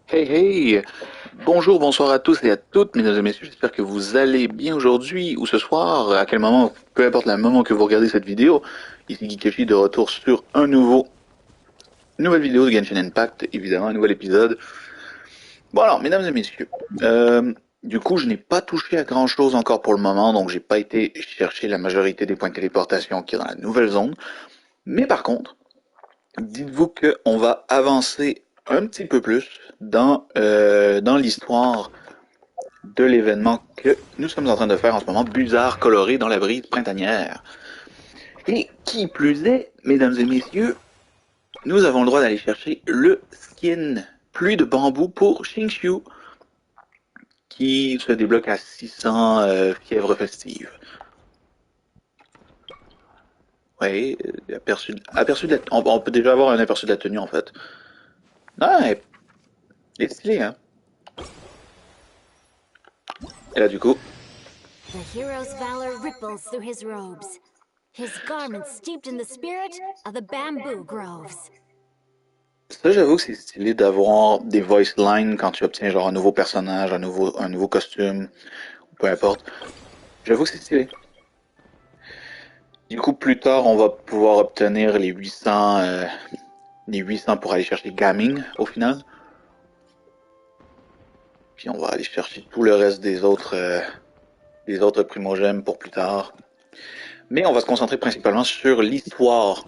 Hey hey! Bonjour, bonsoir à tous et à toutes, mesdames et messieurs, j'espère que vous allez bien aujourd'hui ou ce soir, à quel moment, peu importe le moment que vous regardez cette vidéo. Ici GeekYoshii de retour sur une nouvelle vidéo de Genshin Impact, évidemment, un nouvel épisode. Bon alors, mesdames et messieurs, du coup, je n'ai pas touché à grand chose encore pour le moment, donc j'ai pas été chercher la majorité des points de téléportation qui est dans la nouvelle zone. Mais par contre, dites-vous qu'on va avancer un petit peu plus dans l'histoire de l'événement que nous sommes en train de faire en ce moment, BUSARDS coloré dans la brise printanière. Et qui plus est, mesdames et messieurs, nous avons le droit d'aller chercher le skin pluie de bambou pour Xingqiu, qui se débloque à 600 fièvres festives. Oui, aperçu de on peut déjà avoir un aperçu de la tenue en fait. Ah, elle est stylée, hein. Et là, du coup, The hero's valor ripples through his robes, his garments steeped in the spirit of the bamboo groves. ça, j'avoue que c'est stylé d'avoir des voice lines quand tu obtiens genre un nouveau personnage, un nouveau costume, peu importe. J'avoue que c'est stylé. Du coup, plus tard, on va pouvoir obtenir les 800 pour aller chercher Gaming au final. Puis on va aller chercher tout le reste des autres primogèmes pour plus tard. Mais on va se concentrer principalement sur l'histoire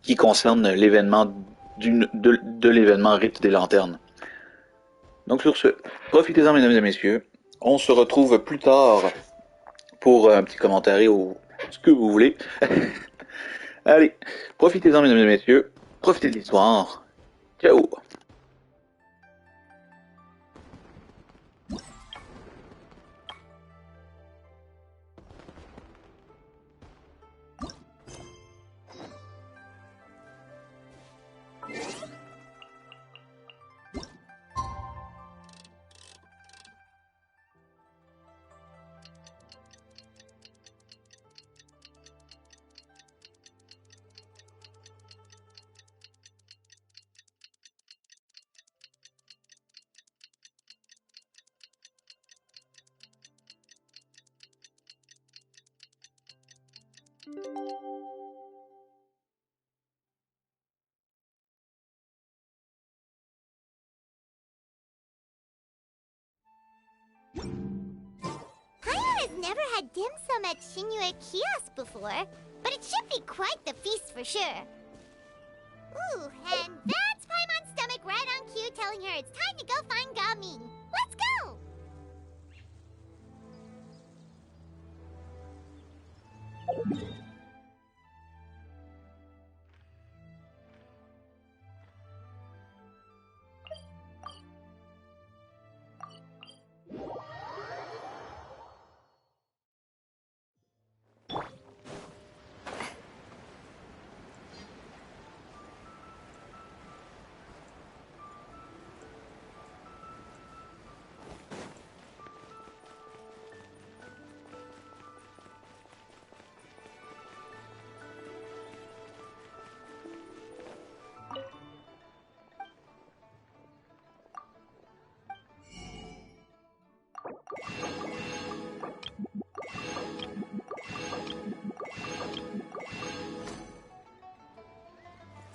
qui concerne l'événement de l'événement Rite des Lanternes. Donc sur ce, profitez-en mesdames et messieurs. On se retrouve plus tard pour un petit commentaire ou ce que vous voulez. Allez, profitez-en mesdames et messieurs. Profitez de l'histoire. Ciao. Paimon has never had dim sum at Shinue Kiosk before, but it should be quite the feast for sure. Ooh, and that's Paimon's stomach right on cue telling her it's time to go find Gaming. Let's go!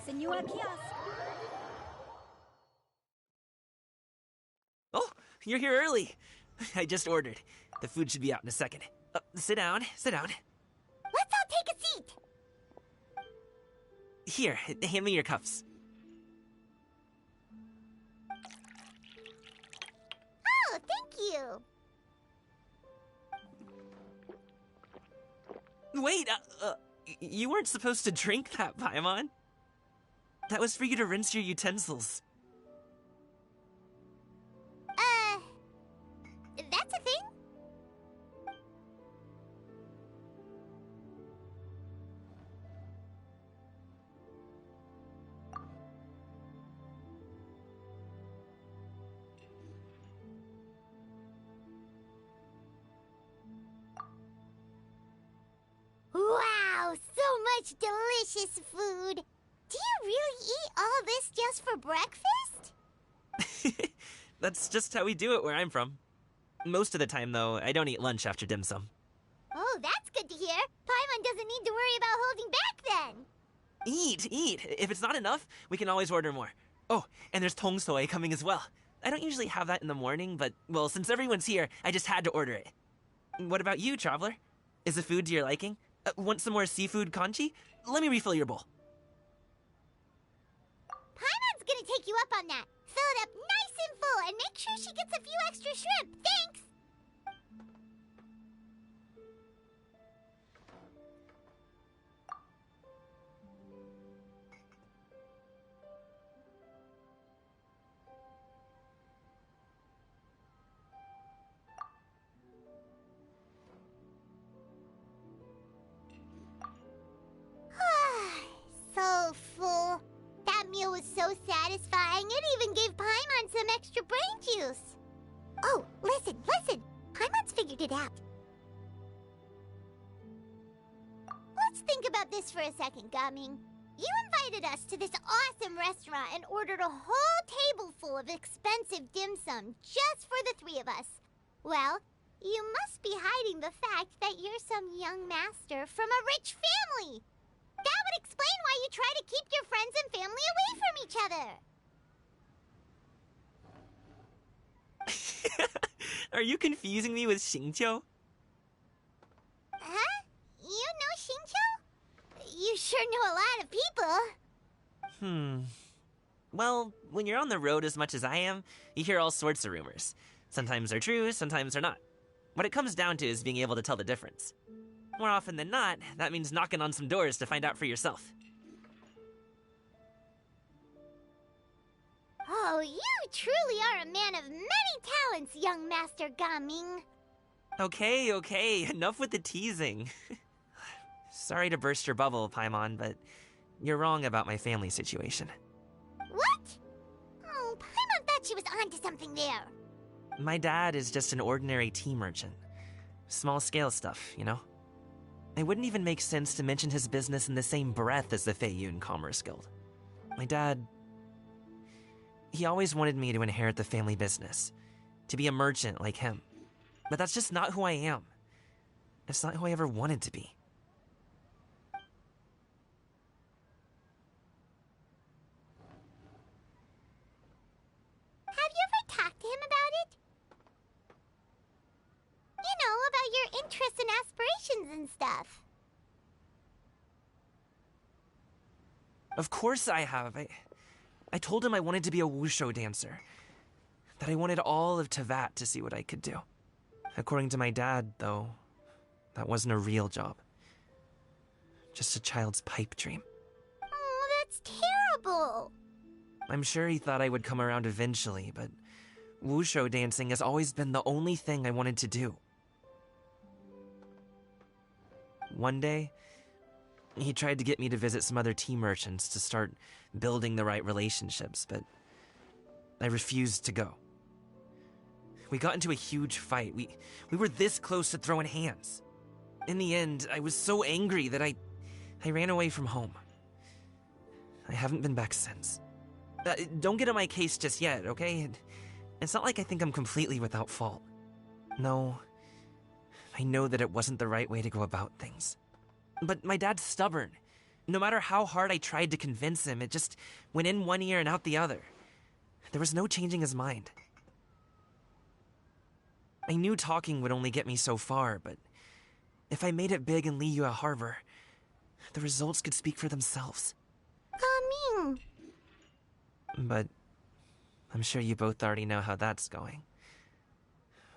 Senua Kiosk. Oh, you're here early. I just ordered. The food should be out in a second. Sit down, sit down. Let's all take a seat! Here, hand me your cups. Oh, thank you! Wait, you weren't supposed to drink that, Paimon. That was for you to rinse your utensils. That's a thing? Wow, so much delicious food! Do you really eat all this just for breakfast? That's just how we do it where I'm from. Most of the time, though, I don't eat lunch after dim sum. Oh, that's good to hear. Paimon doesn't need to worry about holding back then. Eat! If it's not enough, we can always order more. Oh, and there's tong soy coming as well. I don't usually have that in the morning, but, well, since everyone's here, I just had to order it. What about you, traveler? Is the food to your liking? Want some more seafood kanchi? Let me refill your bowl. Paimon's gonna take you up on that. Fill it up nice and full and make sure she gets a few extra shrimp. Thanks! So full. That meal was so satisfying, it even gave Paimon some extra brain juice. Oh, listen. Paimon's figured it out. Let's think about this for a second, Gaming. You invited us to this awesome restaurant and ordered a whole table full of expensive dim sum just for the three of us. Well, you must be hiding the fact that you're some young master from a rich family. That would explain why you try to keep your friends and family away from each other. Are you confusing me with Xingqiu? Huh? You know Xingqiu? You sure know a lot of people. Well, when you're on the road as much as I am, you hear all sorts of rumors. Sometimes they're true, sometimes they're not. What it comes down to is being able to tell the difference. More often than not, that means knocking on some doors to find out for yourself. Oh, you truly are a man of many talents, young Master Gaming. Okay, enough with the teasing. Sorry to burst your bubble, Paimon, but you're wrong about my family situation. What? Oh, Paimon thought she was onto something there. My dad is just an ordinary tea merchant. Small-scale stuff, you know? It wouldn't even make sense to mention his business in the same breath as the Feiyun Commerce Guild. My dad... he always wanted me to inherit the family business, to be a merchant like him. But that's just not who I am. It's not who I ever wanted to be. Have you ever talked to him about it? You know, about your interests and aspirations and stuff. Of course I have. I told him I wanted to be a wushu dancer. That I wanted all of Tevat to see what I could do. According to my dad, though, that wasn't a real job. Just a child's pipe dream. Oh, that's terrible. I'm sure he thought I would come around eventually, but wushu dancing has always been the only thing I wanted to do. One day, he tried to get me to visit some other tea merchants to start building the right relationships, but I refused to go. We got into a huge fight. We were this close to throwing hands. In the end, I was so angry that I ran away from home. I haven't been back since. Don't get on my case just yet, okay? It's not like I think I'm completely without fault. No, I know that it wasn't the right way to go about things. But my dad's stubborn. No matter how hard I tried to convince him, it just went in one ear and out the other. There was no changing his mind. I knew talking would only get me so far, but if I made it big in Liyue Harbor, the results could speak for themselves. Gaming. But I'm sure you both already know how that's going.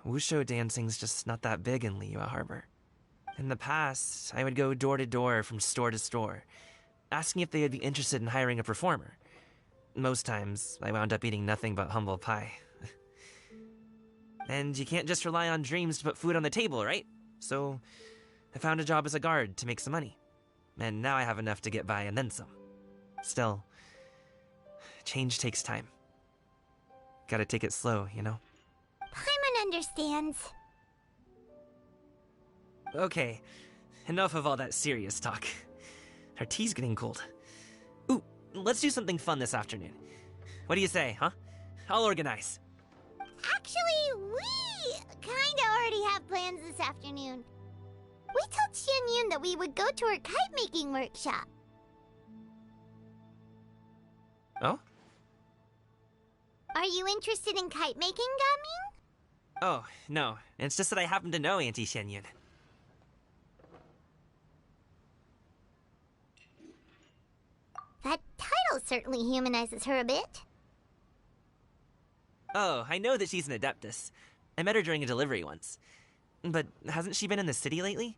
Wushu dancing's just not that big in Liyue Harbor. In the past, I would go door to door from store to store, asking if they would be interested in hiring a performer. Most times, I wound up eating nothing but humble pie. And you can't just rely on dreams to put food on the table, right? So, I found a job as a guard to make some money. And now I have enough to get by and then some. Still, change takes time. Gotta take it slow, you know? Paimon understands. Okay, enough of all that serious talk. Our tea's getting cold. Ooh, let's do something fun this afternoon. What do you say, huh? I'll organize. we kinda already have plans this afternoon. We told Xianyun that we would go to her kite-making workshop. Oh? Are you interested in kite-making, Gaming? Oh, no. It's just that I happen to know Auntie Xianyun. That title certainly humanizes her a bit. Oh, I know that she's an Adeptus. I met her during a delivery once. But hasn't she been in the city lately?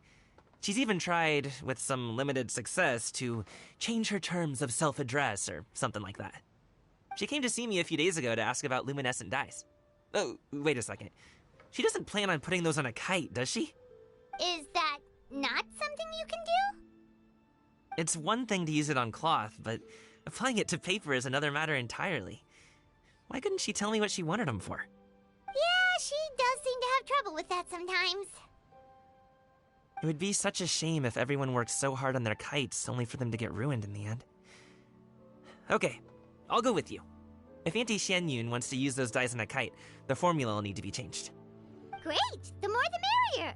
She's even tried, with some limited success, to change her terms of self-address or something like that. She came to see me a few days ago to ask about luminescent dyes. Oh, wait a second. She doesn't plan on putting those on a kite, does she? Is that not something you can do? It's one thing to use it on cloth, but applying it to paper is another matter entirely. Why couldn't she tell me what she wanted them for? Yeah, she does seem to have trouble with that sometimes. It would be such a shame if everyone worked so hard on their kites only for them to get ruined in the end. Okay, I'll go with you. If Auntie Xianyun wants to use those dyes on a kite, the formula will need to be changed. Great! The more the merrier!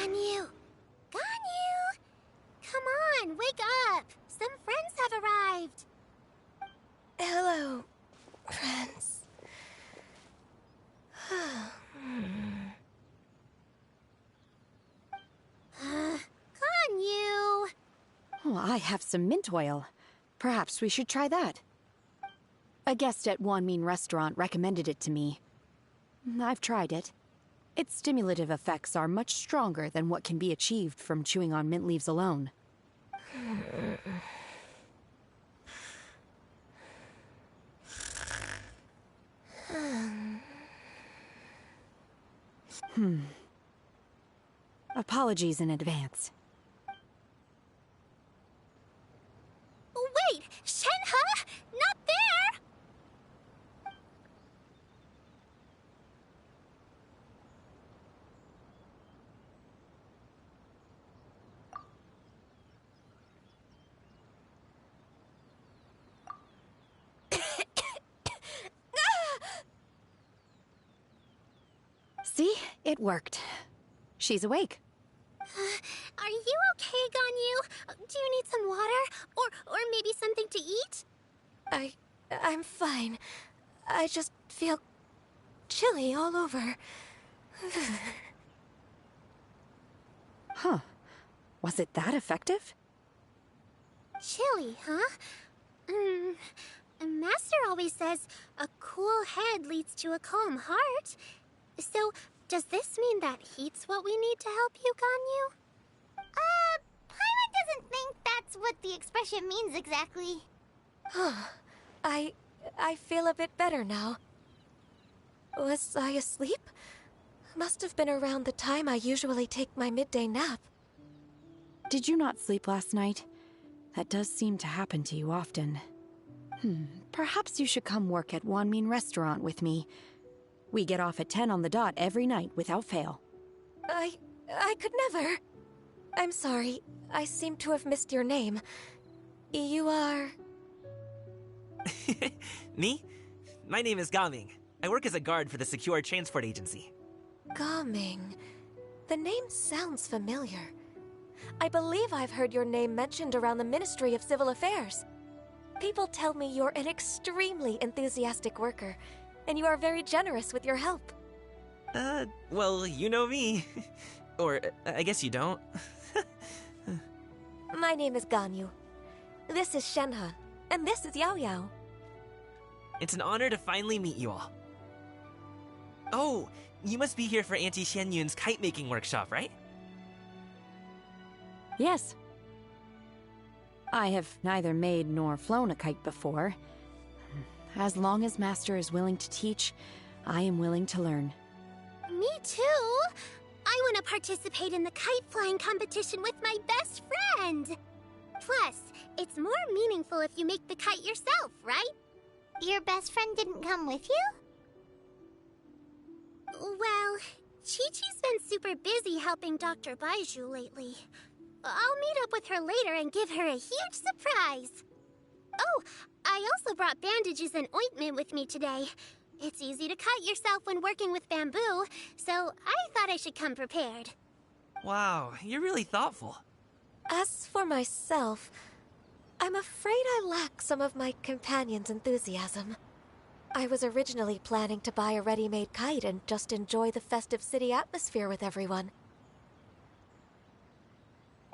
Ganyu! Ganyu! Come on, wake up! Some friends have arrived! Hello, friends. Ganyu! Oh, I have some mint oil. Perhaps we should try that. A guest at Wanmin Restaurant recommended it to me. I've tried it. Its stimulative effects are much stronger than what can be achieved from chewing on mint leaves alone. Apologies in advance. Wait! Shenhe! Not there! See? It worked. She's awake. Are you okay, Ganyu? Do you need some water? Or maybe something to eat? I'm fine. I just feel chilly all over. Huh. Was it that effective? Chilly, huh? Master always says a cool head leads to a calm heart. So, does this mean that heat's what we need to help you, Ganyu? Paimon doesn't think that's what the expression means exactly. I feel a bit better now. Was I asleep? Must have been around the time I usually take my midday nap. Did you not sleep last night? That does seem to happen to you often. Perhaps you should come work at Wanmin Restaurant with me. We get off at 10 on the dot every night without fail. I could never. I'm sorry. I seem to have missed your name. You are... Me? My name is Gaming. I work as a guard for the Secure Transport Agency. Gaming. The name sounds familiar. I believe I've heard your name mentioned around the Ministry of Civil Affairs. People tell me you're an extremely enthusiastic worker, and you are very generous with your help. Well, you know me. Or, I guess you don't. My name is Ganyu. This is Shenhe, and this is Yao Yao. It's an honor to finally meet you all. Oh, you must be here for Auntie Xianyun's kite-making workshop, right? Yes. I have neither made nor flown a kite before. As long as Master is willing to teach, I am willing to learn. Me too! I want to participate in the kite flying competition with my best friend! Plus, it's more meaningful if you make the kite yourself, right? Your best friend didn't come with you? Well, Chi-Chi's been super busy helping Dr. Baizhu lately. I'll meet up with her later and give her a huge surprise. Oh, I also brought bandages and ointment with me today. It's easy to cut yourself when working with bamboo, so I thought I should come prepared. Wow, you're really thoughtful. As for myself, I'm afraid I lack some of my companion's enthusiasm. I was originally planning to buy a ready-made kite and just enjoy the festive city atmosphere with everyone.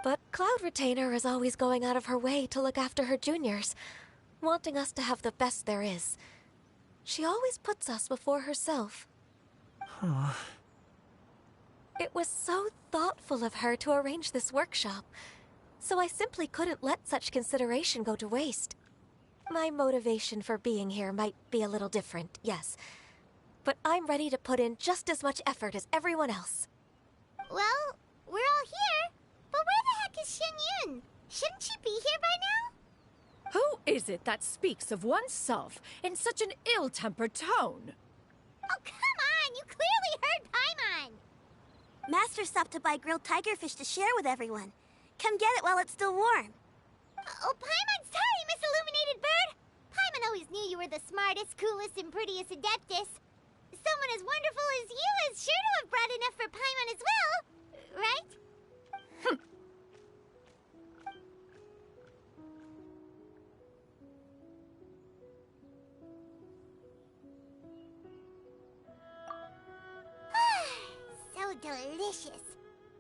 But Cloud Retainer is always going out of her way to look after her juniors, wanting us to have the best there is. She always puts us before herself. Huh. It was so thoughtful of her to arrange this workshop, so I simply couldn't let such consideration go to waste. My motivation for being here might be a little different, yes, but I'm ready to put in just as much effort as everyone else. Well, we're all here, but where the heck is Xianyun? Shouldn't she be here by now? Who is it that speaks of oneself in such an ill-tempered tone? Oh, come on! You clearly heard Paimon! Master stopped to buy grilled tigerfish to share with everyone. Come get it while it's still warm. Oh, Paimon's sorry, Miss Illuminated Bird! Paimon always knew you were the smartest, coolest, and prettiest Adeptus. Someone as wonderful as you is sure to have brought enough for Paimon as well, right? So delicious.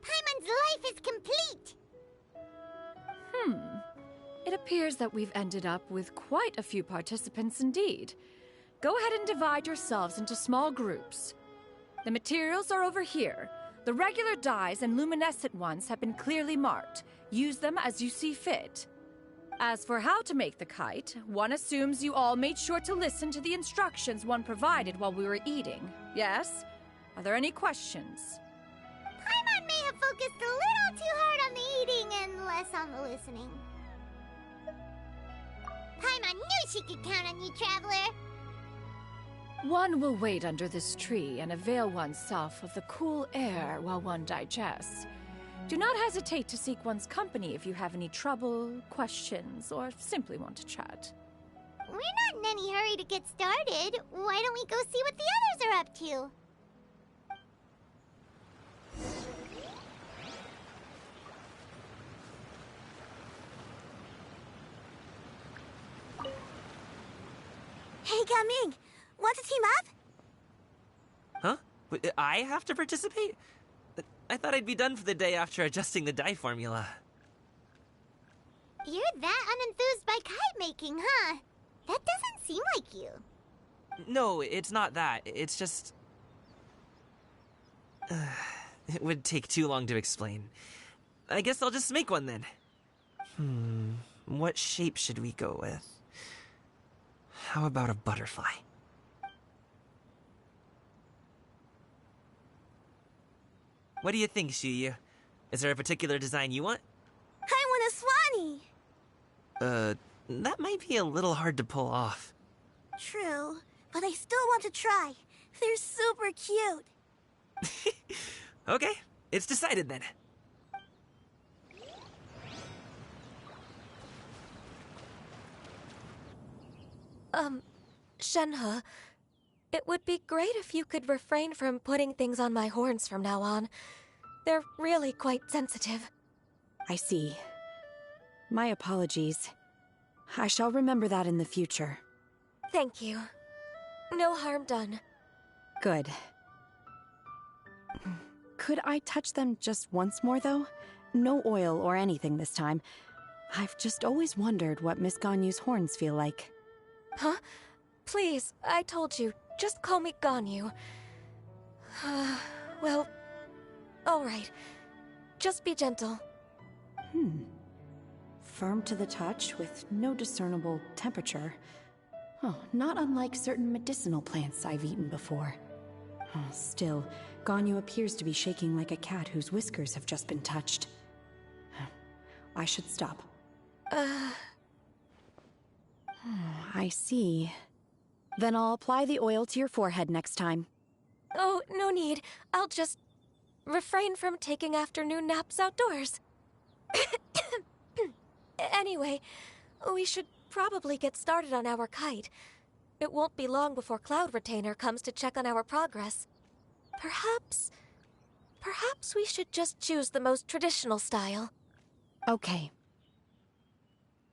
Paimon's life is complete. It appears that we've ended up with quite a few participants indeed. Go ahead and divide yourselves into small groups. The materials are over here. The regular dyes and luminescent ones have been clearly marked. Use them as you see fit. As for how to make the kite, one assumes you all made sure to listen to the instructions one provided while we were eating. Yes? Are there any questions? Paimon may have focused a little too hard on the eating and less on the listening. Paimon knew she could count on you, Traveler. One will wait under this tree and avail oneself of the cool air while one digests. Do not hesitate to seek one's company if you have any trouble, questions, or simply want to chat. We're not in any hurry to get started. Why don't we go see what the others are up to? Hey, Gaming! Want to team up? Huh? Wait, I have to participate? I thought I'd be done for the day after adjusting the dye formula. You're that unenthused by kite making, huh? That doesn't seem like you. No, it's not that. It's just... it would take too long to explain. I guess I'll just make one then. What shape should we go with? How about a butterfly? What do you think, Shuyu? Is there a particular design you want? I want a swanee! That might be a little hard to pull off. True, but I still want to try. They're super cute. Okay, it's decided then. Shenhe, it would be great if you could refrain from putting things on my horns from now on. They're really quite sensitive. I see. My apologies. I shall remember that in the future. Thank you. No harm done. Good. Could I touch them just once more, though? No oil or anything this time. I've just always wondered what Miss Ganyu's horns feel like. Huh? Please, I told you, just call me Ganyu. Well, alright. Just be gentle. Firm to the touch, with no discernible temperature. Oh, not unlike certain medicinal plants I've eaten before. Oh, still, Ganyu appears to be shaking like a cat whose whiskers have just been touched. I should stop. I see. Then I'll apply the oil to your forehead next time. Oh, no need. I'll just refrain from taking afternoon naps outdoors. Anyway, we should probably get started on our kite. It won't be long before Cloud Retainer comes to check on our progress. Perhaps we should just choose the most traditional style. Okay.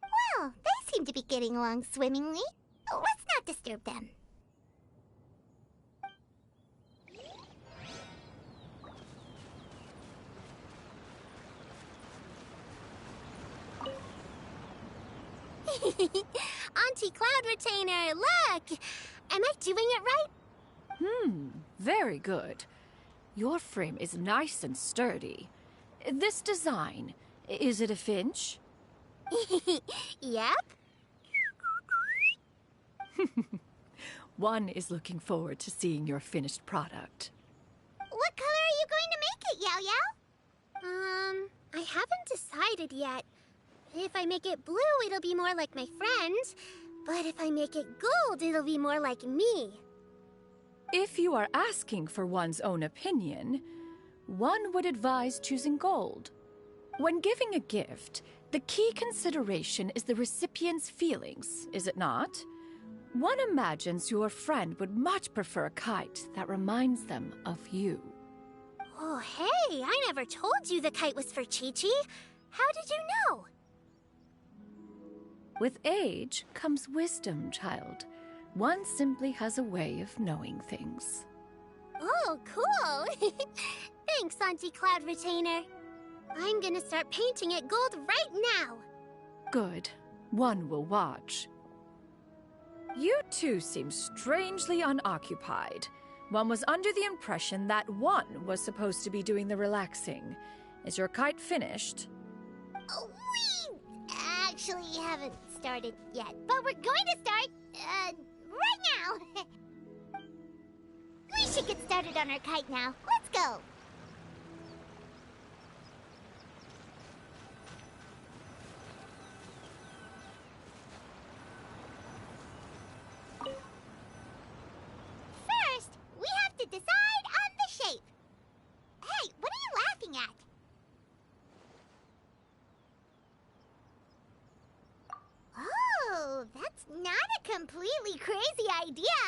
Well, they seem to be getting along swimmingly. Let's not disturb them. Auntie Cloud Retainer, look! Am I doing it right? Very good. Your frame is nice and sturdy. This design, is it a finch? Yep. One is looking forward to seeing your finished product. What color are you going to make it, Yao Yao? I haven't decided yet. If I make it blue, it'll be more like my friend. But if I make it gold, it'll be more like me. If you are asking for one's own opinion, one would advise choosing gold. When giving a gift, the key consideration is the recipient's feelings, is it not? One imagines your friend would much prefer a kite that reminds them of you. Oh, hey, I never told you the kite was for Chi-Chi. How did you know? With age comes wisdom, child. One simply has a way of knowing things. Oh, cool. Thanks, Auntie Cloud Retainer. I'm gonna start painting it gold right now. Good. One will watch. You two seem strangely unoccupied. One was under the impression that one was supposed to be doing the relaxing. Is your kite finished? We actually haven't started yet, but we're going to start, right now. We should get started on our kite now. Let's go. First, we have to decide on the shape. Hey, what are you laughing at? Oh, that's not a completely crazy idea.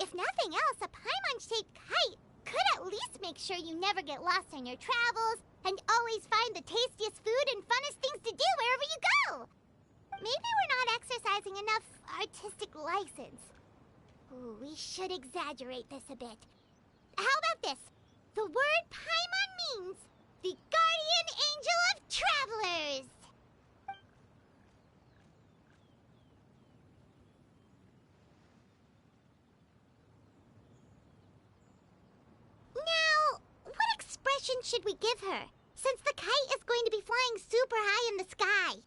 If nothing else, a Paimon-shaped kite could at least make sure you never get lost on your travels and always find the tastiest food and funnest things to do wherever you go. Maybe we're not exercising enough artistic license. Ooh, we should exaggerate this a bit. How about this? The word Paimon means the guardian angel of travelers. Now, what expression should we give her, since the kite is going to be flying super high in the sky?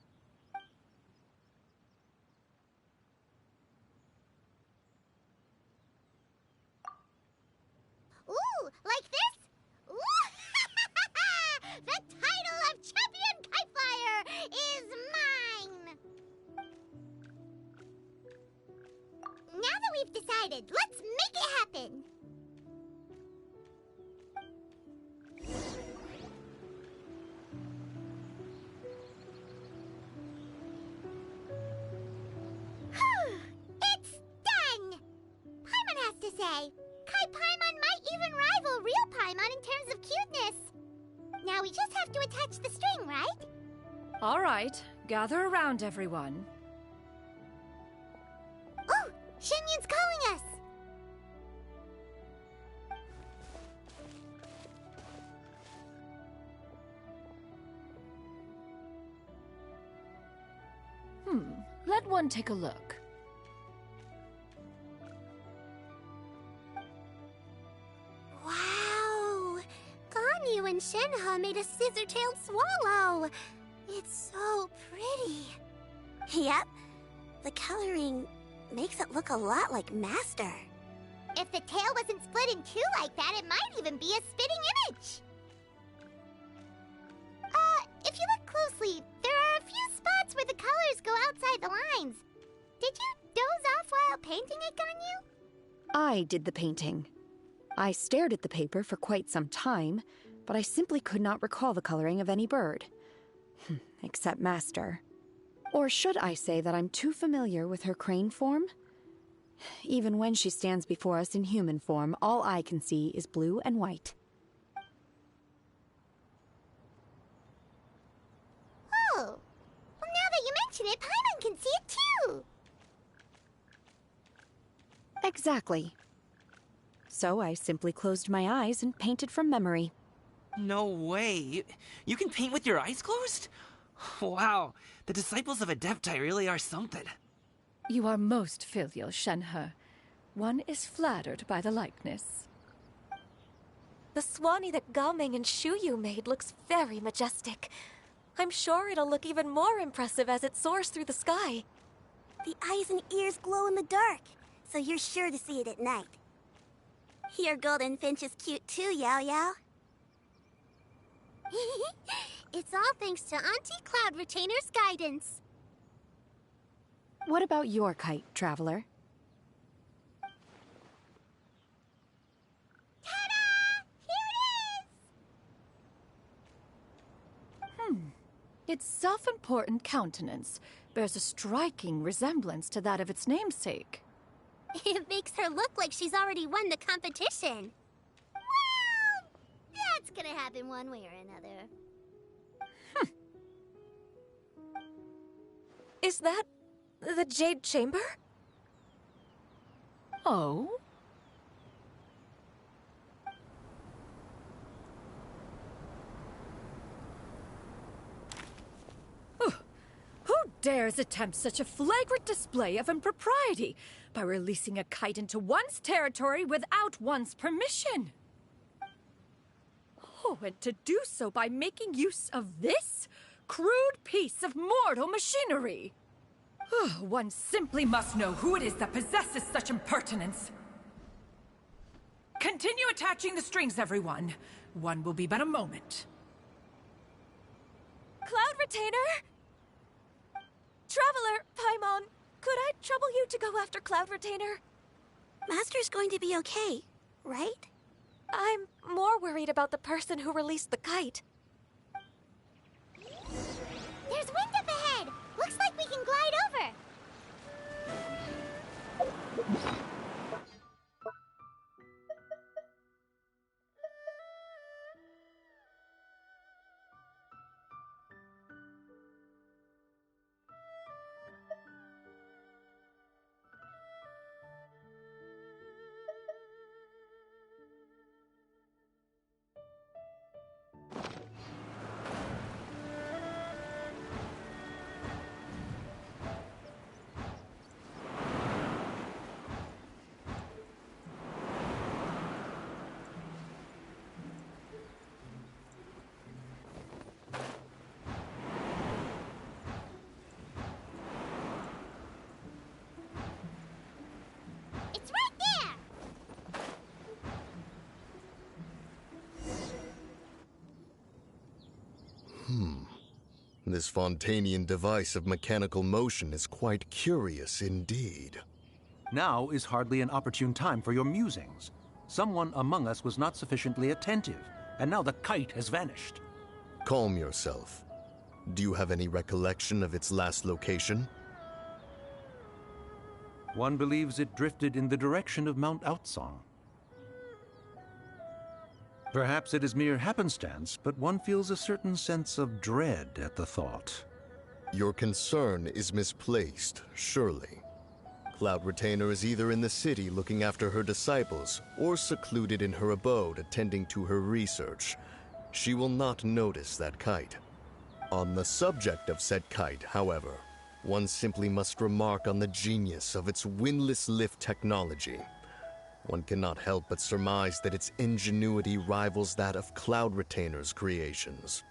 Ooh, like this? Ooh, the title of Champion Kite Flyer is mine! Now that we've decided, let's make it happen! It's done! Paimon has to say, Kai Paimon might even rival real Paimon in terms of cuteness. Now we just have to attach the string, right? All right, gather around, everyone. Oh, Shenyun's calling us! Let one take a look. Wow! Ganyu and Shenhe made a scissor-tailed swallow. It's so pretty. Yep. The coloring makes it look a lot like Master. If the tail wasn't split in two like that, it might even be a spitting image. If you look closely, there are a few spots where the colors go outside the lines. Did you doze off while painting it, Ganyu? I did the painting. I stared at the paper for quite some time, but I simply could not recall the coloring of any bird. Except Master. Or should I say that I'm too familiar with her crane form? Even when she stands before us in human form, all I can see is blue and white. Oh. Well, now that you mention it, Paimon can see it too. Exactly. So I simply closed my eyes and painted from memory. No way. You can paint with your eyes closed? Wow. The disciples of Adepti really are something. You are most filial, Shenhe. One is flattered by the likeness. The Swanee that GameuZ and Shuyu made looks very majestic. I'm sure it'll look even more impressive as it soars through the sky. The eyes and ears glow in the dark, so you're sure to see it at night. Your golden finch is cute too, Yao Yao. It's all thanks to Auntie Cloud Retainer's guidance. What about your kite, Traveler? Ta-da! Here it is! Its self-important countenance bears a striking resemblance to that of its namesake. It makes her look like she's already won the competition. Well, that's gonna happen one way or another. Is that the Jade Chamber? Oh? Who dares attempt such a flagrant display of impropriety by releasing a kite into one's territory without one's permission? Oh, and to do so by making use of this crude piece of mortal machinery. One simply must know who it is that possesses such impertinence. Continue attaching the strings, everyone. One will be but a moment. Cloud Retainer? Traveler, Paimon, could I trouble you to go after Cloud Retainer? Master's going to be okay, right? I'm more worried about the person who released the kite. There's wind up ahead! Looks like we can glide over! It's right there! This Fontanian device of mechanical motion is quite curious indeed. Now is hardly an opportune time for your musings. Someone among us was not sufficiently attentive, and now the kite has vanished. Calm yourself. Do you have any recollection of its last location? One believes it drifted in the direction of Mount Outsong. Perhaps it is mere happenstance, but one feels a certain sense of dread at the thought. Your concern is misplaced, surely. Cloud Retainer is either in the city looking after her disciples, or secluded in her abode attending to her research. She will not notice that kite. On the subject of said kite, however, One simply must remark on the genius of its windlass lift technology. One cannot help but surmise that its ingenuity rivals that of Cloud Retainer's creations.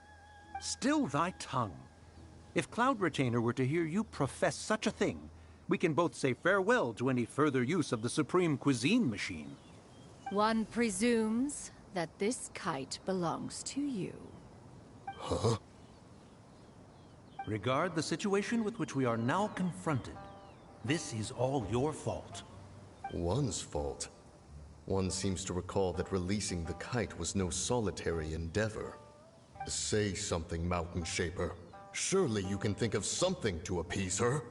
Still thy tongue. If Cloud Retainer were to hear you profess such a thing, we can both say farewell to any further use of the Supreme Cuisine Machine. One presumes that this kite belongs to you. Huh? Regard the situation with which we are now confronted. This is all your fault. One's fault? One seems to recall that releasing the kite was no solitary endeavor. Say something, Mountain Shaper. Surely you can think of something to appease her.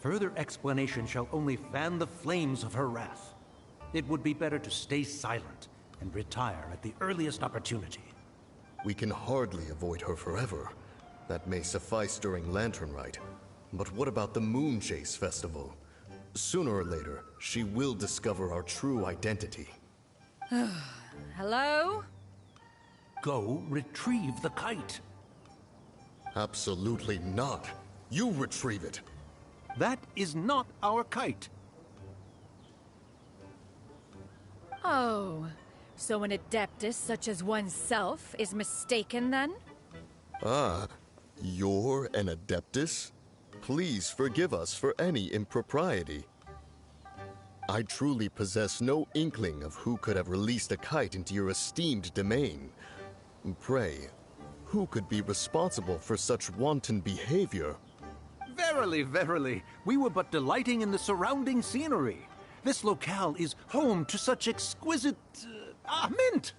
Further explanation shall only fan the flames of her wrath. It would be better to stay silent and retire at the earliest opportunity. We can hardly avoid her forever. That may suffice during Lantern Rite. But what about the Moon Chase Festival? Sooner or later, she will discover our true identity. Hello? Go retrieve the kite. Absolutely not. You retrieve it. That is not our kite. Oh, so an adeptus such as oneself is mistaken then? Ah, you're an Adeptus? Please forgive us for any impropriety. I truly possess no inkling of who could have released a kite into your esteemed domain. Pray, who could be responsible for such wanton behavior? Verily, verily, we were but delighting in the surrounding scenery. This locale is home to such exquisite... mint!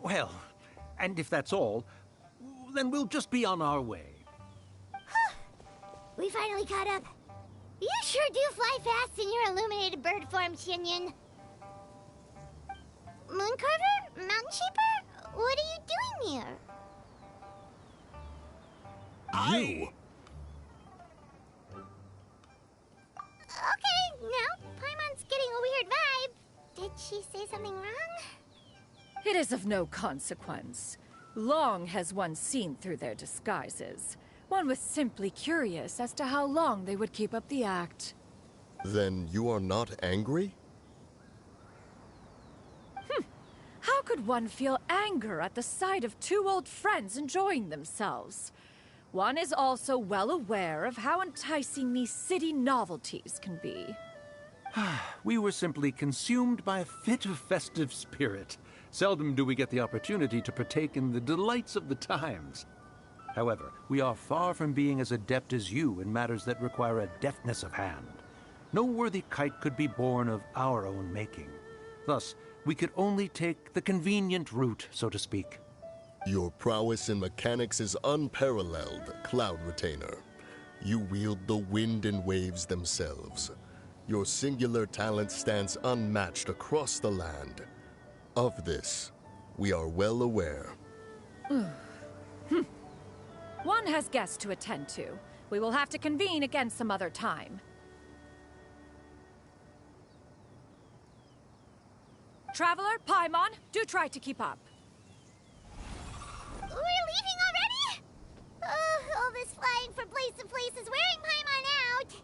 Well, and if that's all, then we'll just be on our way. We finally caught up. You sure do fly fast in your illuminated bird form, Shinyan. Mooncarver? Mountain Shaper? What are you doing here? You? Okay, now Paimon's getting a weird vibe. Did she say something wrong? It is of no consequence. Long has one seen through their disguises. One was simply curious as to how long they would keep up the act. Then you are not angry? How could one feel anger at the sight of two old friends enjoying themselves? One is also well aware of how enticing these city novelties can be. We were simply consumed by a fit of festive spirit. Seldom do we get the opportunity to partake in the delights of the times. However, we are far from being as adept as you in matters that require a deftness of hand. No worthy kite could be born of our own making. Thus, we could only take the convenient route, so to speak. Your prowess in mechanics is unparalleled, Cloud Retainer. You wield the wind and waves themselves. Your singular talent stands unmatched across the land. Of this, we are well aware. One has guests to attend to. We will have to convene again some other time. Traveler, Paimon, do try to keep up. We're leaving already? All this flying from place to place is wearing Paimon out.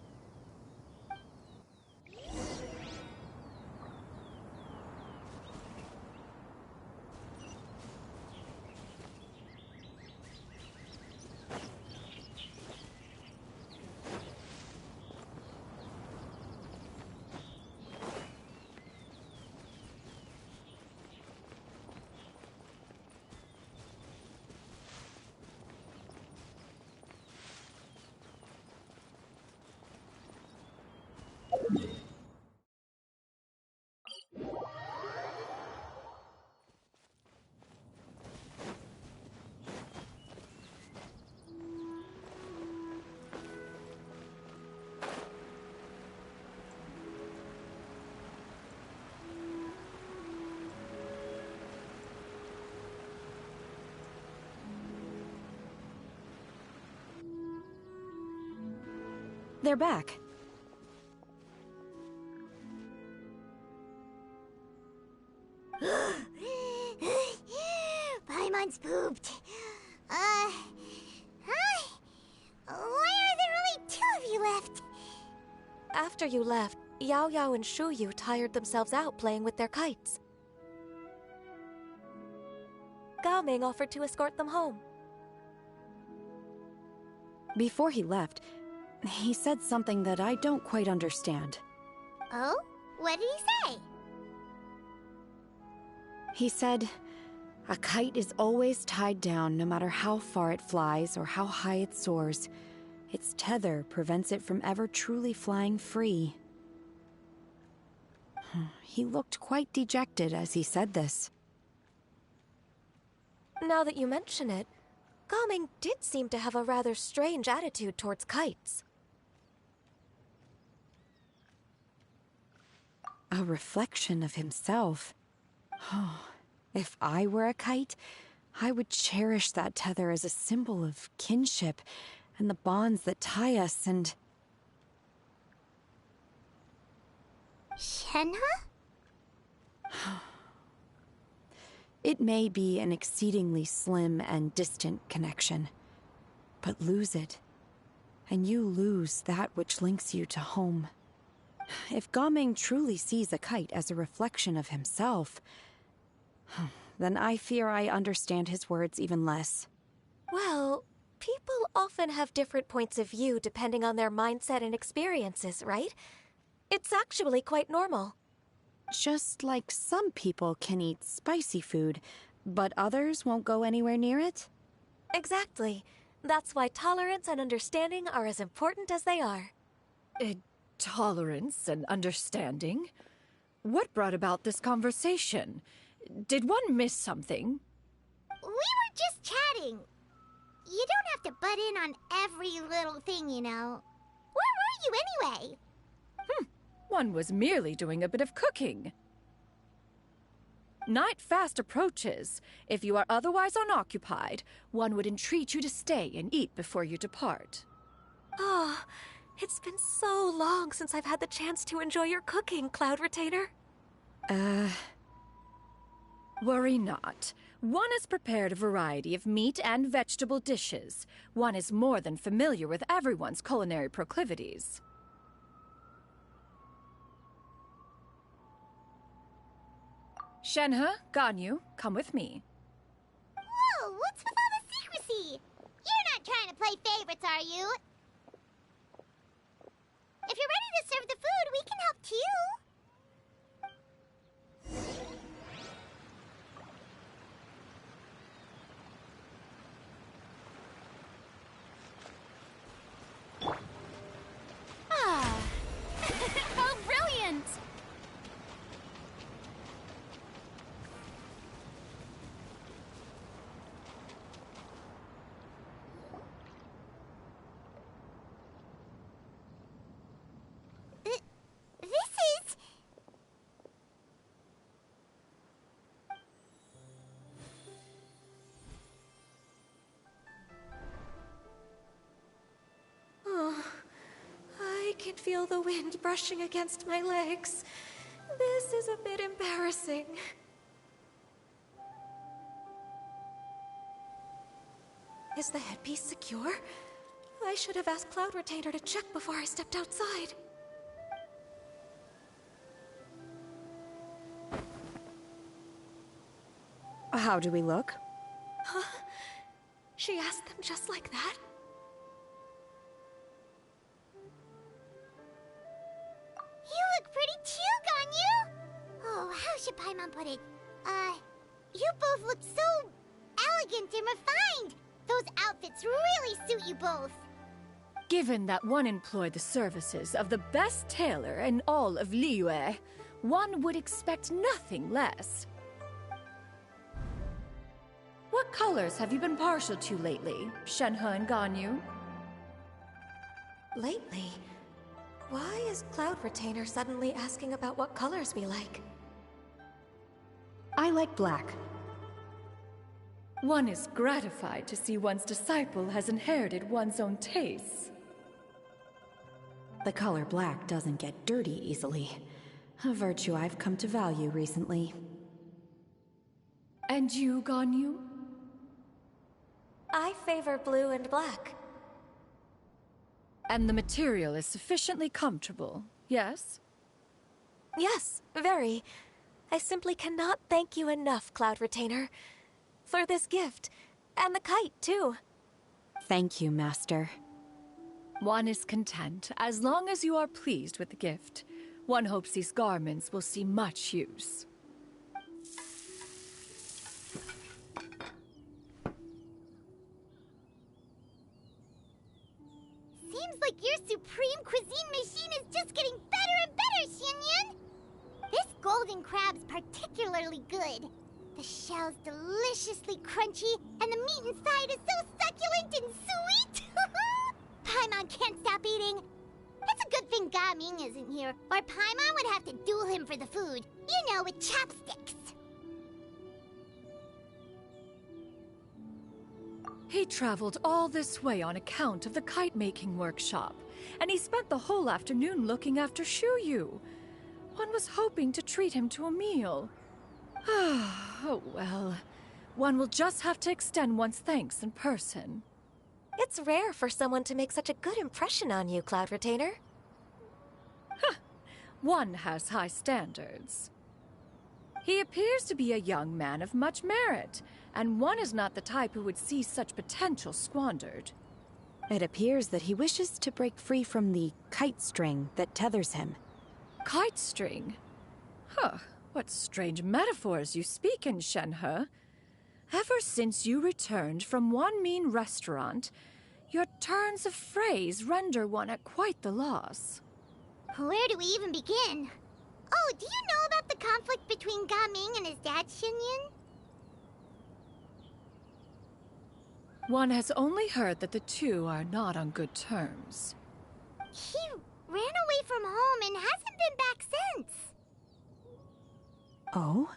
They're back. Paimon's pooped. Hi. After you left, Yao Yao and Shu Yu tired themselves out playing with their kites. GameuZ offered to escort them home. Before he left, he said something that I don't quite understand. Oh? What did he say? He said, a kite is always tied down no matter how far it flies or how high it soars. Its tether prevents it from ever truly flying free. He looked quite dejected as he said this. Now that you mention it, GameuZ did seem to have a rather strange attitude towards kites. A reflection of himself. Oh, if I were a kite, I would cherish that tether as a symbol of kinship and the bonds that tie us and... Shenhe? It may be an exceedingly slim and distant connection, but lose it, and you lose that which links you to home. If GameuZ truly sees a kite as a reflection of himself, then I fear I understand his words even less. Well, people often have different points of view depending on their mindset and experiences, right? It's actually quite normal. Just like some people can eat spicy food, but others won't go anywhere near it? Exactly. That's why tolerance and understanding are as important as they are. Tolerance and understanding? What brought about this conversation? Did one miss something? We were just chatting. You don't have to butt in on every little thing, you know. Where were you anyway? One was merely doing a bit of cooking. Night fast approaches. If you are otherwise unoccupied, one would entreat you to stay and eat before you depart. Oh, it's been so long since I've had the chance to enjoy your cooking, Cloud Retainer. Worry not. One has prepared a variety of meat and vegetable dishes. One is more than familiar with everyone's culinary proclivities. Shenhe, Ganyu, come with me. Whoa, what's with all the secrecy? You're not trying to play favorites, are you? If you're ready to serve the food, we can help too. Oh, brilliant! This is... Oh, I can feel the wind brushing against my legs. This is a bit embarrassing. Is the headpiece secure? I should have asked Cloud Retainer to check before I stepped outside. How do we look? Huh? She asked them just like that? You look pretty too, Ganyu! Oh, how should Paimon put it? You both look so elegant and refined! Those outfits really suit you both! Given that one employed the services of the best tailor in all of Liyue, one would expect nothing less. What colors have you been partial to lately, Shenhe and Ganyu? Lately? Why is Cloud Retainer suddenly asking about what colors we like? I like black. One is gratified to see one's disciple has inherited one's own tastes. The color black doesn't get dirty easily. A virtue I've come to value recently. And you, Ganyu? I favor blue and black. And the material is sufficiently comfortable, yes? Yes, very. I simply cannot thank you enough, Cloud Retainer. For this gift. And the kite, too. Thank you, Master. One is content, as long as you are pleased with the gift. One hopes these garments will see much use. Seems like your supreme cuisine machine is just getting better and better, Xinyun! This golden crab's particularly good. The shell's deliciously crunchy, and the meat inside is so succulent and sweet! Paimon can't stop eating. It's a good thing GameuZ isn't here, or Paimon would have to duel him for the food. You know, with chopsticks. He traveled all this way on account of the kite-making workshop, and he spent the whole afternoon looking after Shuyu. One was hoping to treat him to a meal. Oh well. One will just have to extend one's thanks in person. It's rare for someone to make such a good impression on you, Cloud Retainer. One has high standards. He appears to be a young man of much merit, and one is not the type who would see such potential squandered. It appears that he wishes to break free from the kite string that tethers him. Kite string? Huh, what strange metaphors you speak in, Shenhe. Ever since you returned from one mean restaurant, your turns of phrase render one at quite the loss. Where do we even begin? Oh, do you know about the conflict between GameuZ and his dad, Xinyun? One has only heard that the two are not on good terms. He ran away from home and hasn't been back since. Oh?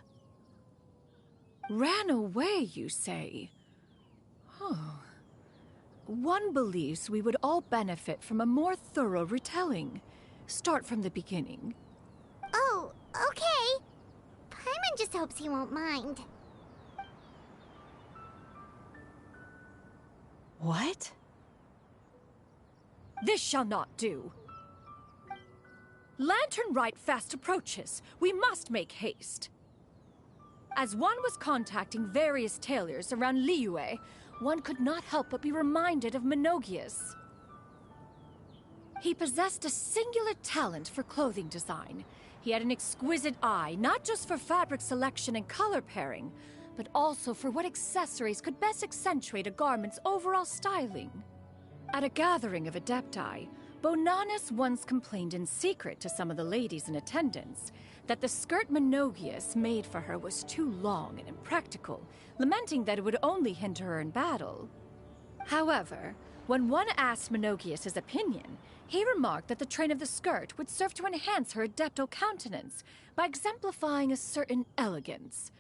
Ran away, you say? Oh. One believes we would all benefit from a more thorough retelling. Start from the beginning. Oh, okay. Paimon just hopes he won't mind. What? This shall not do. Lantern Rite fast approaches. We must make haste. As one was contacting various tailors around Liyue, one could not help but be reminded of Menogias. He possessed a singular talent for clothing design. He had an exquisite eye, not just for fabric selection and color pairing, but also for what accessories could best accentuate a garment's overall styling. At a gathering of Adepti, Bonanis once complained in secret to some of the ladies in attendance that the skirt Menogias made for her was too long and impractical, lamenting that it would only hinder her in battle. However, when one asked Menogias his opinion, he remarked that the train of the skirt would serve to enhance her adepto countenance by exemplifying a certain elegance.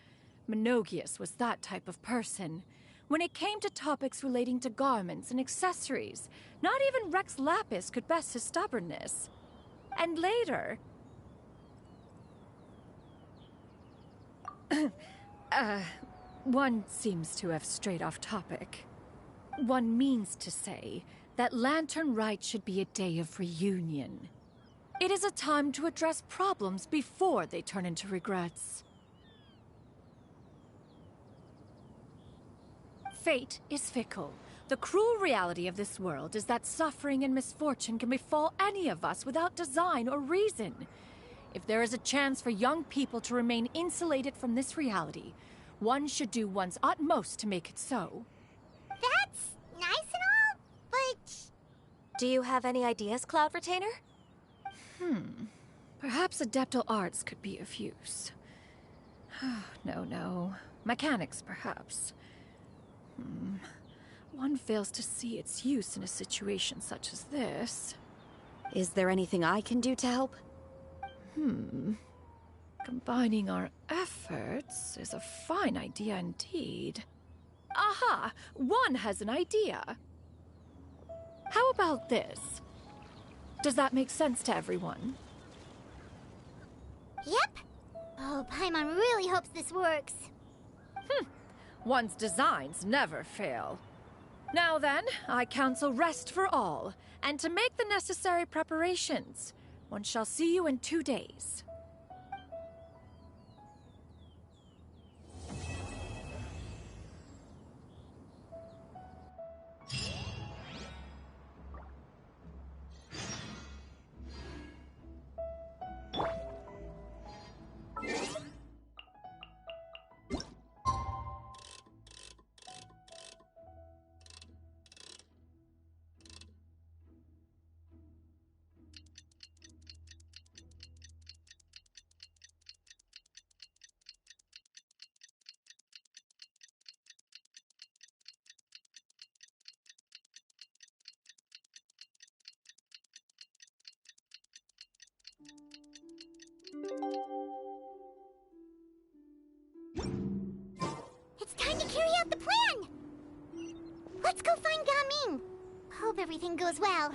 Menogias was that type of person. When it came to topics relating to garments and accessories, not even Rex Lapis could best his stubbornness. And later... one seems to have strayed off topic. One means to say that Lantern Rite should be a day of reunion. It is a time to address problems before they turn into regrets. Fate is fickle. The cruel reality of this world is that suffering and misfortune can befall any of us without design or reason. If there is a chance for young people to remain insulated from this reality, one should do one's utmost to make it so. That's nice and all, but... Do you have any ideas, Cloud Retainer? Perhaps adeptal arts could be of use. No. Mechanics, perhaps. One fails to see its use in a situation such as this. Is there anything I can do to help? Combining our efforts is a fine idea indeed. Aha! One has an idea. How about this? Does that make sense to everyone? Yep. Oh, Paimon really hopes this works. One's designs never fail. Now then, I counsel rest for all, and to make the necessary preparations. One shall see you in 2 days. It's time to carry out the plan! Let's go find GameuZ. Hope everything goes well.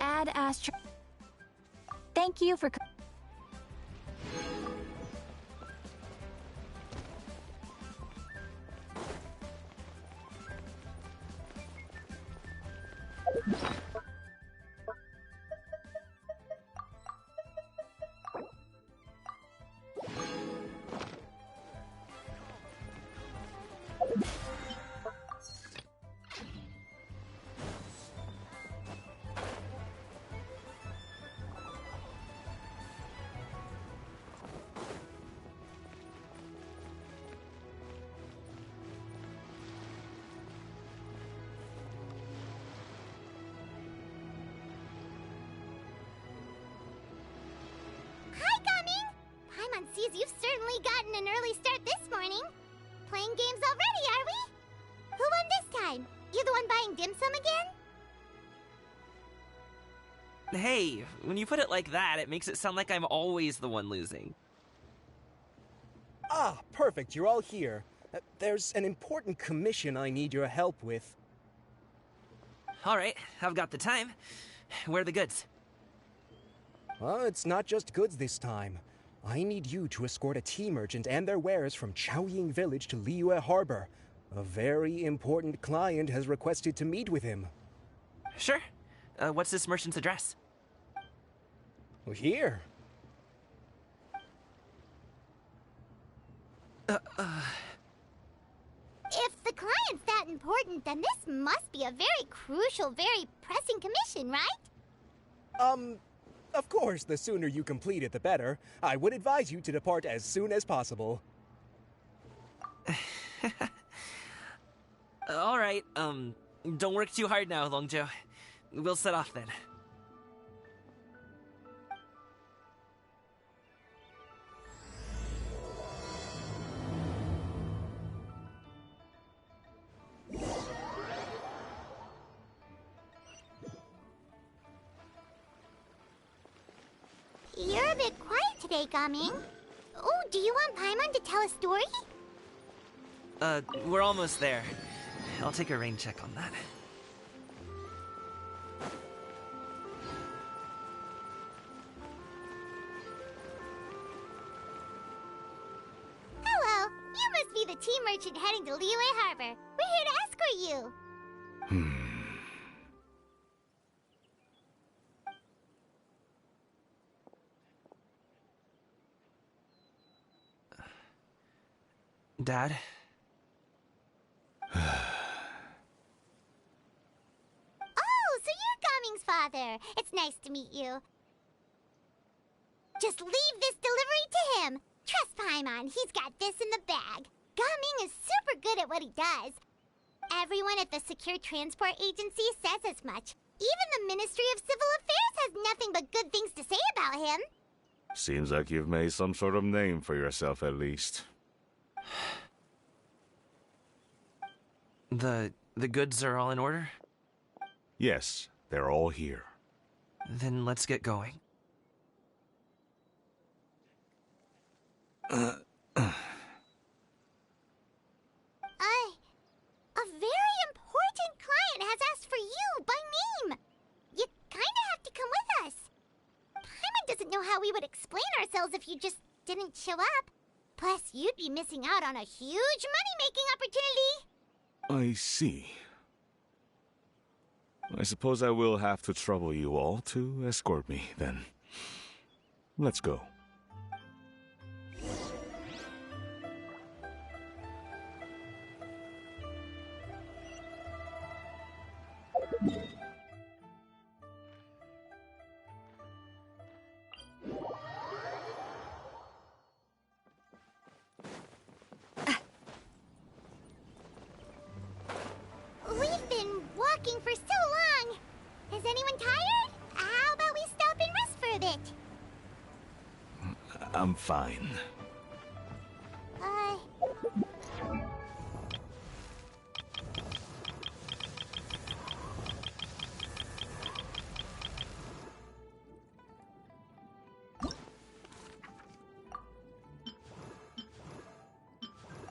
Ad Astra. Thank you for. Sees you've certainly gotten an early start this morning. Playing games already, are we? Who won this time? You the one buying dim sum again? Hey, when you put it like that, it makes it sound like I'm always the one losing. Ah, perfect, you're all here. There's an important commission I need your help with. Alright, I've got the time. Where are the goods? Well, it's not just goods this time. I need you to escort a tea merchant and their wares from Chaoying Village to Liyue Harbor. A very important client has requested to meet with him. Sure. What's this merchant's address? Here. If the client's that important, then this must be a very crucial, very pressing commission, right? Of course, the sooner you complete it, the better. I would advise you to depart as soon as possible. Alright, don't work too hard now, Longzhou. We'll set off then. You're a bit quiet today, GameuZ. Oh, do you want Paimon to tell a story? We're almost there. I'll take a rain check on that. Hello, you must be the tea merchant heading to Liyue Harbor. We're here to escort you. Dad? Oh, so you're Gaming's father. It's nice to meet you. Just leave this delivery to him. Trust Paimon, he's got this in the bag. Gaming is super good at what he does. Everyone at the Secure Transport Agency says as much. Even the Ministry of Civil Affairs has nothing but good things to say about him. Seems like you've made some sort of name for yourself at least. The goods are all in order? Yes, they're all here. Then let's get going. we would explain ourselves if you just didn't show up. Plus, you'd be missing out on a huge money-making opportunity. I see. I suppose I will have to trouble you all to escort me, then. Let's go. We've been walking for so long. Is anyone tired? How about we stop and rest for a bit? I'm fine.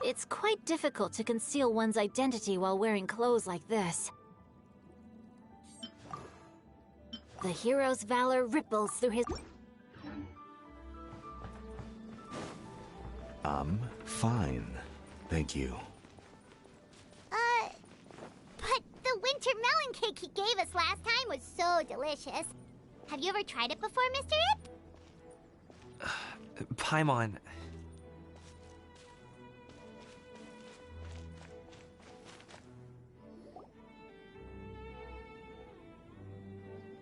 It's quite difficult to conceal one's identity while wearing clothes like this. The hero's valor ripples through his... I'm fine. Thank you. But the winter melon cake he gave us last time was so delicious. Have you ever tried it before, Mr. Ip? Paimon.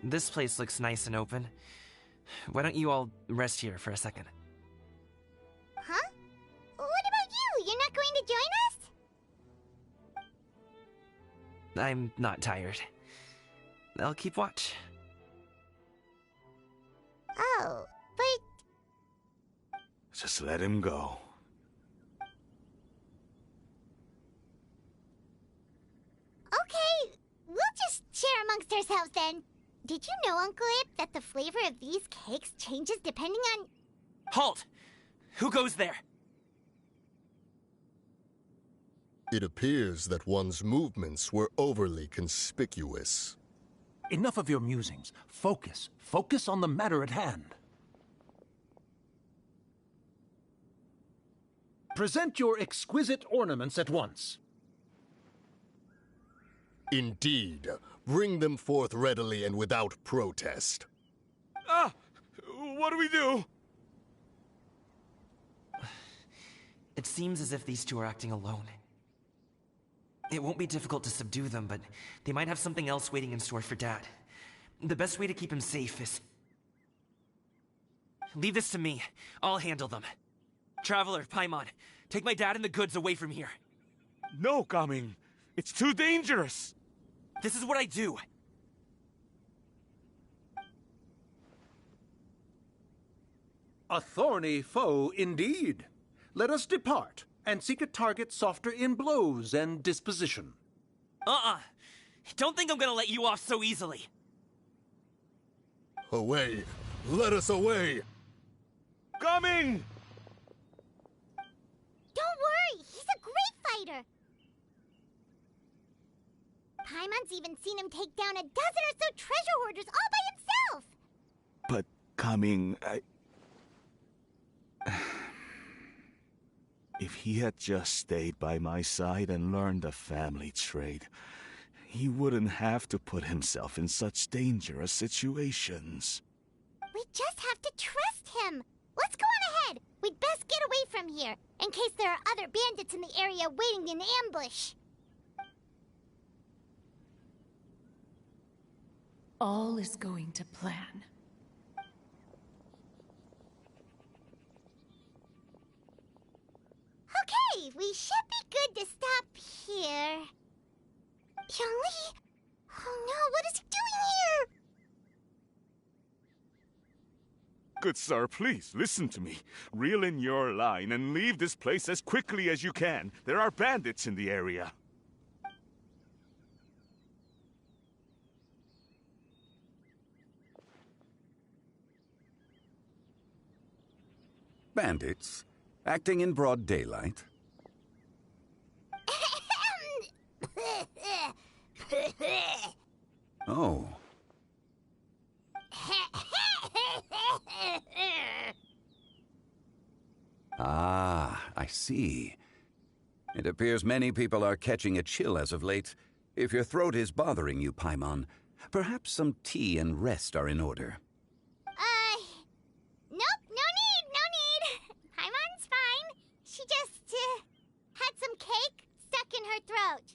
This place looks nice and open. Why don't you all rest here for a second? Huh? What about you? You're not going to join us? I'm not tired. I'll keep watch. Oh, but... Just let him go. Okay, we'll just share amongst ourselves then. Did you know, Uncle Ip, that the flavor of these cakes changes depending on... Halt! Who goes there? It appears that one's movements were overly conspicuous. Enough of your musings. Focus. Focus on the matter at hand. Present your exquisite ornaments at once. Indeed. Bring them forth readily and without protest. Ah! What do we do? It seems as if these two are acting alone. It won't be difficult to subdue them, but they might have something else waiting in store for Dad. The best way to keep him safe is... Leave this to me. I'll handle them. Traveler, Paimon, take my dad and the goods away from here. No, Gaming. It's too dangerous. This is what I do. A thorny foe indeed. Let us depart and seek a target softer in blows and disposition. Don't think I'm gonna let you off so easily. Away! Let us away! Coming! Don't worry, he's a great fighter. Paimon's even seen him take down a dozen or so treasure hoarders all by himself. But, Gaming, If he had just stayed by my side and learned the family trade, he wouldn't have to put himself in such dangerous situations. We just have to trust him. Let's go on ahead. We'd best get away from here, in case there are other bandits in the area waiting in ambush. All is going to plan. Okay, we should be good to stop here. Yongli? Oh no, what is he doing here? Good sir, please, listen to me. Reel in your line and leave this place as quickly as you can. There are bandits in the area. Bandits? Acting in broad daylight? Oh. see. It appears many people are catching a chill as of late. If your throat is bothering you, Paimon, perhaps some tea and rest are in order. Nope, no need. Paimon's fine. She just, had some cake stuck in her throat.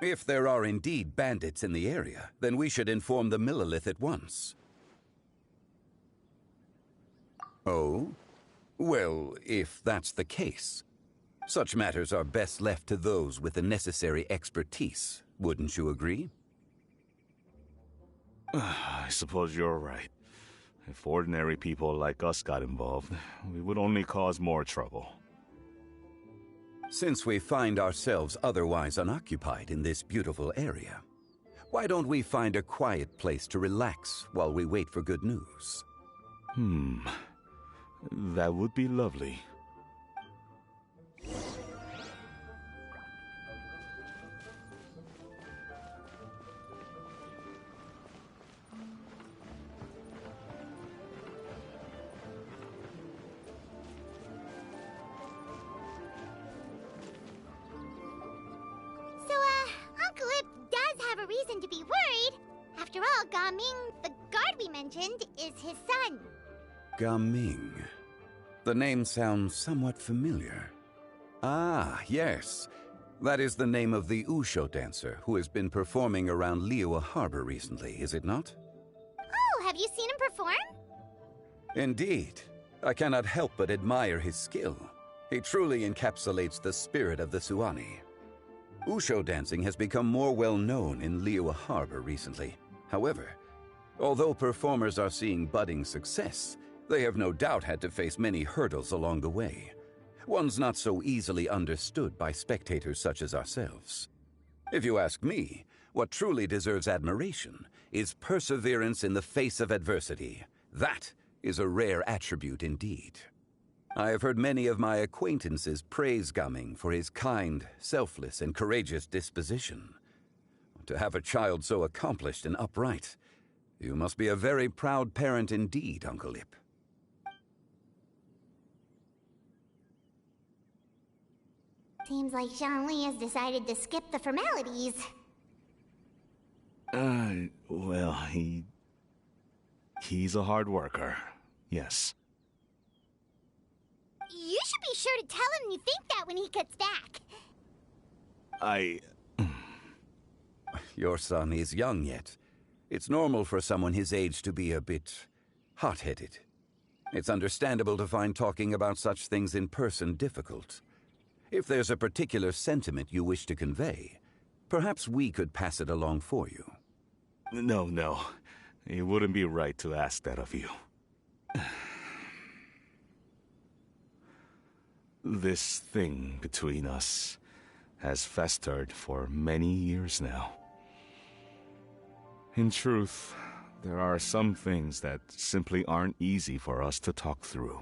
If there are indeed bandits in the area, then we should inform the Millilith at once. Oh? Well, if that's the case, such matters are best left to those with the necessary expertise, wouldn't you agree? I suppose you're right. If ordinary people like us got involved, we would only cause more trouble. Since we find ourselves otherwise unoccupied in this beautiful area, why don't we find a quiet place to relax while we wait for good news? That would be lovely. Uncle Ip does have a reason to be worried. After all, Gaming, the guard we mentioned, is his son. Gaming. The name sounds somewhat familiar. Ah, yes. That is the name of the Wusho dancer who has been performing around Liyue Harbor recently, is it not? Oh, have you seen him perform? Indeed. I cannot help but admire his skill. He truly encapsulates the spirit of the Suani. Wusho dancing has become more well known in Liyue Harbor recently. However, although performers are seeing budding success, they have no doubt had to face many hurdles along the way. Ones not so easily understood by spectators such as ourselves. If you ask me, what truly deserves admiration is perseverance in the face of adversity. That is a rare attribute indeed. I have heard many of my acquaintances praise Gaming for his kind, selfless, and courageous disposition. To have a child so accomplished and upright, you must be a very proud parent indeed, Uncle Ip. Seems like Zhongli has decided to skip the formalities. Well, he's a hard worker, yes. You should be sure to tell him you think that when he gets back. Your son is young yet. It's normal for someone his age to be a bit hot-headed. It's understandable to find talking about such things in person difficult. If there's a particular sentiment you wish to convey, perhaps we could pass it along for you. No. It wouldn't be right to ask that of you. This thing between us has festered for many years now. In truth, there are some things that simply aren't easy for us to talk through.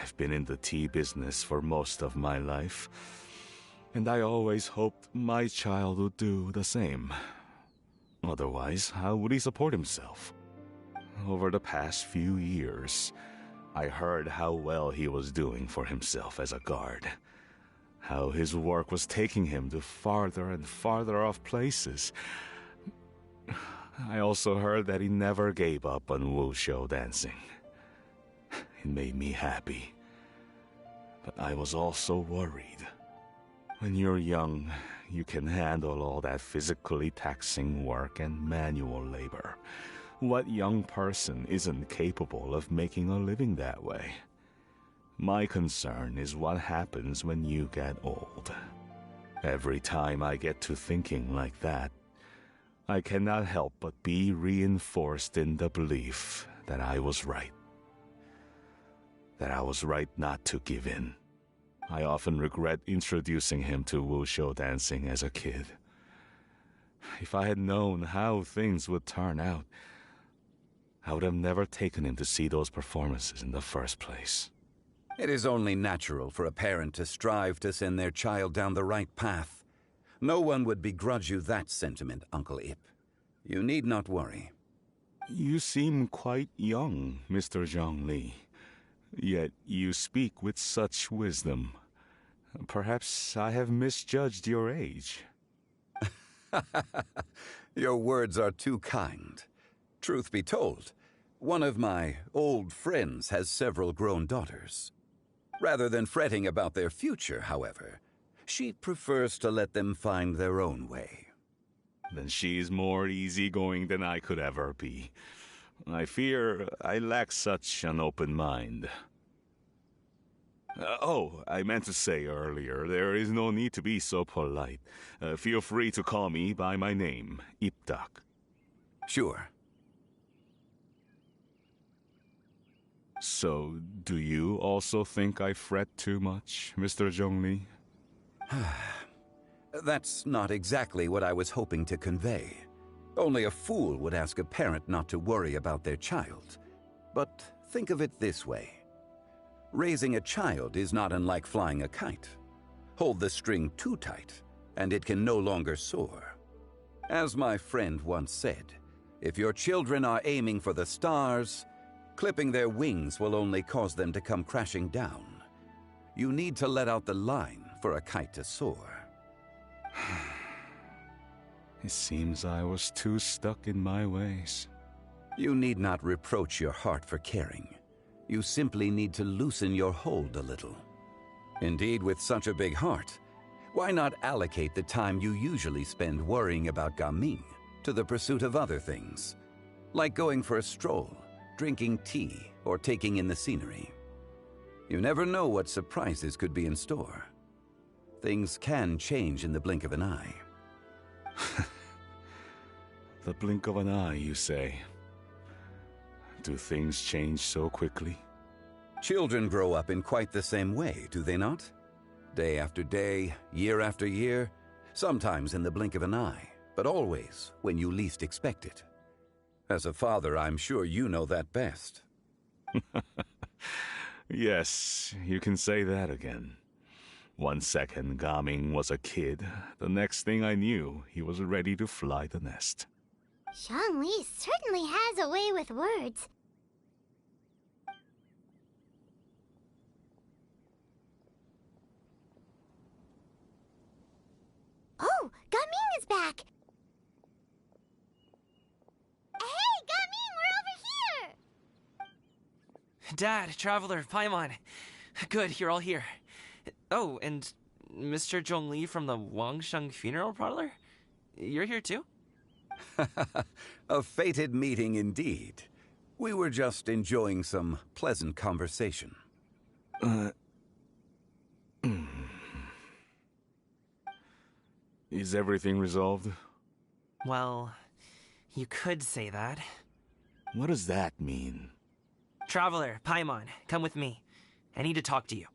I've been in the tea business for most of my life, and I always hoped my child would do the same. Otherwise, how would he support himself? Over the past few years, I heard how well he was doing for himself as a guard. How his work was taking him to farther and farther off places. I also heard that he never gave up on Wusho dancing. It made me happy. But I was also worried. When you're young, you can handle all that physically taxing work and manual labor. What young person isn't capable of making a living that way? My concern is what happens when you get old. Every time I get to thinking like that, I cannot help but be reinforced in the belief that I was right. That I was right not to give in. I often regret introducing him to Wusho dancing as a kid. If I had known how things would turn out, I would have never taken him to see those performances in the first place. It is only natural for a parent to strive to send their child down the right path. No one would begrudge you that sentiment, Uncle Ip. You need not worry. You seem quite young, Mr. Zhongli. Yet you speak with such wisdom. Perhaps I have misjudged your age. Your words are too kind. Truth be told, one of my old friends has several grown daughters. Rather than fretting about their future, however, she prefers to let them find their own way. Then she's more easygoing than I could ever be. I fear I lack such an open mind. I meant to say earlier, there is no need to be so polite. Feel free to call me by my name, Iptak. Sure. So, do you also think I fret too much, Mr. Zhongli? That's not exactly what I was hoping to convey. Only a fool would ask a parent not to worry about their child. But think of it this way. Raising a child is not unlike flying a kite. Hold the string too tight, and it can no longer soar. As my friend once said, if your children are aiming for the stars, clipping their wings will only cause them to come crashing down. You need to let out the line for a kite to soar. It seems I was too stuck in my ways. You need not reproach your heart for caring. You simply need to loosen your hold a little. Indeed, with such a big heart, why not allocate the time you usually spend worrying about gaming to the pursuit of other things, like going for a stroll, drinking tea, or taking in the scenery? You never know what surprises could be in store. Things can change in the blink of an eye. The blink of an eye, you say? Do things change so quickly? Children grow up in quite the same way, do they not? Day after day, year after year, sometimes in the blink of an eye, but always when you least expect it. As a father, I'm sure you know that best. Yes, you can say that again. 1 second, Gaming was a kid. The next thing I knew, he was ready to fly the nest. Zhongli certainly has a way with words. Oh, Gaming is back! Hey, Gaming, we're over here! Dad, Traveler, Paimon. Good, you're all here. Oh, and Mr. Zhongli from the Wangsheng Funeral Parlor? You're here too? A fated meeting indeed. We were just enjoying some pleasant conversation. Is everything resolved? Well, you could say that. What does that mean? Traveler, Paimon, come with me. I need to talk to you.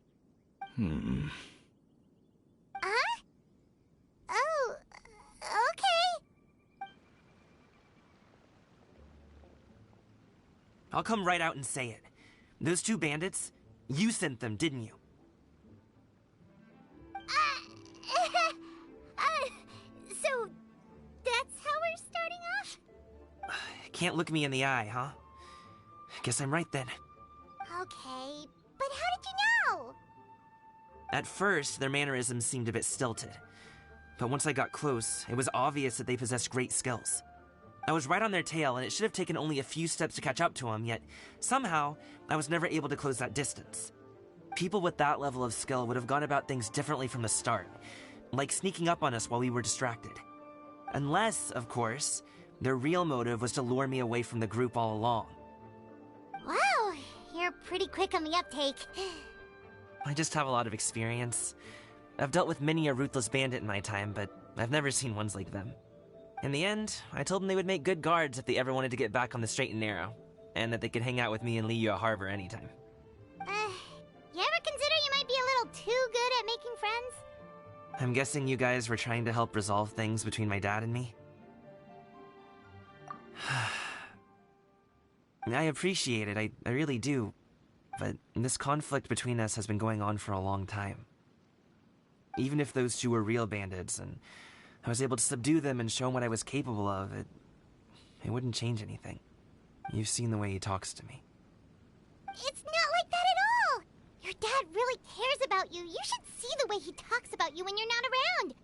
Oh, okay. I'll come right out and say it. Those two bandits, you sent them, didn't you? So that's how we're starting off? Can't look me in the eye, huh? Guess I'm right then. Okay, but how did you know? At first, their mannerisms seemed a bit stilted. But once I got close, it was obvious that they possessed great skills. I was right on their tail, and it should have taken only a few steps to catch up to them, yet somehow, I was never able to close that distance. People with that level of skill would have gone about things differently from the start, like sneaking up on us while we were distracted. Unless, of course, their real motive was to lure me away from the group all along. Wow, you're pretty quick on the uptake. I just have a lot of experience. I've dealt with many a ruthless bandit in my time, but I've never seen ones like them. In the end, I told them they would make good guards if they ever wanted to get back on the straight and narrow, and that they could hang out with me in Liyue Harbor anytime. You ever consider you might be a little too good at making friends? I'm guessing you guys were trying to help resolve things between my dad and me? I appreciate it, I really do. But this conflict between us has been going on for a long time. Even if those two were real bandits, and I was able to subdue them and show them what I was capable of, it wouldn't change anything. You've seen the way he talks to me. It's not like that at all! Your dad really cares about you. You should see the way he talks about you when you're not around.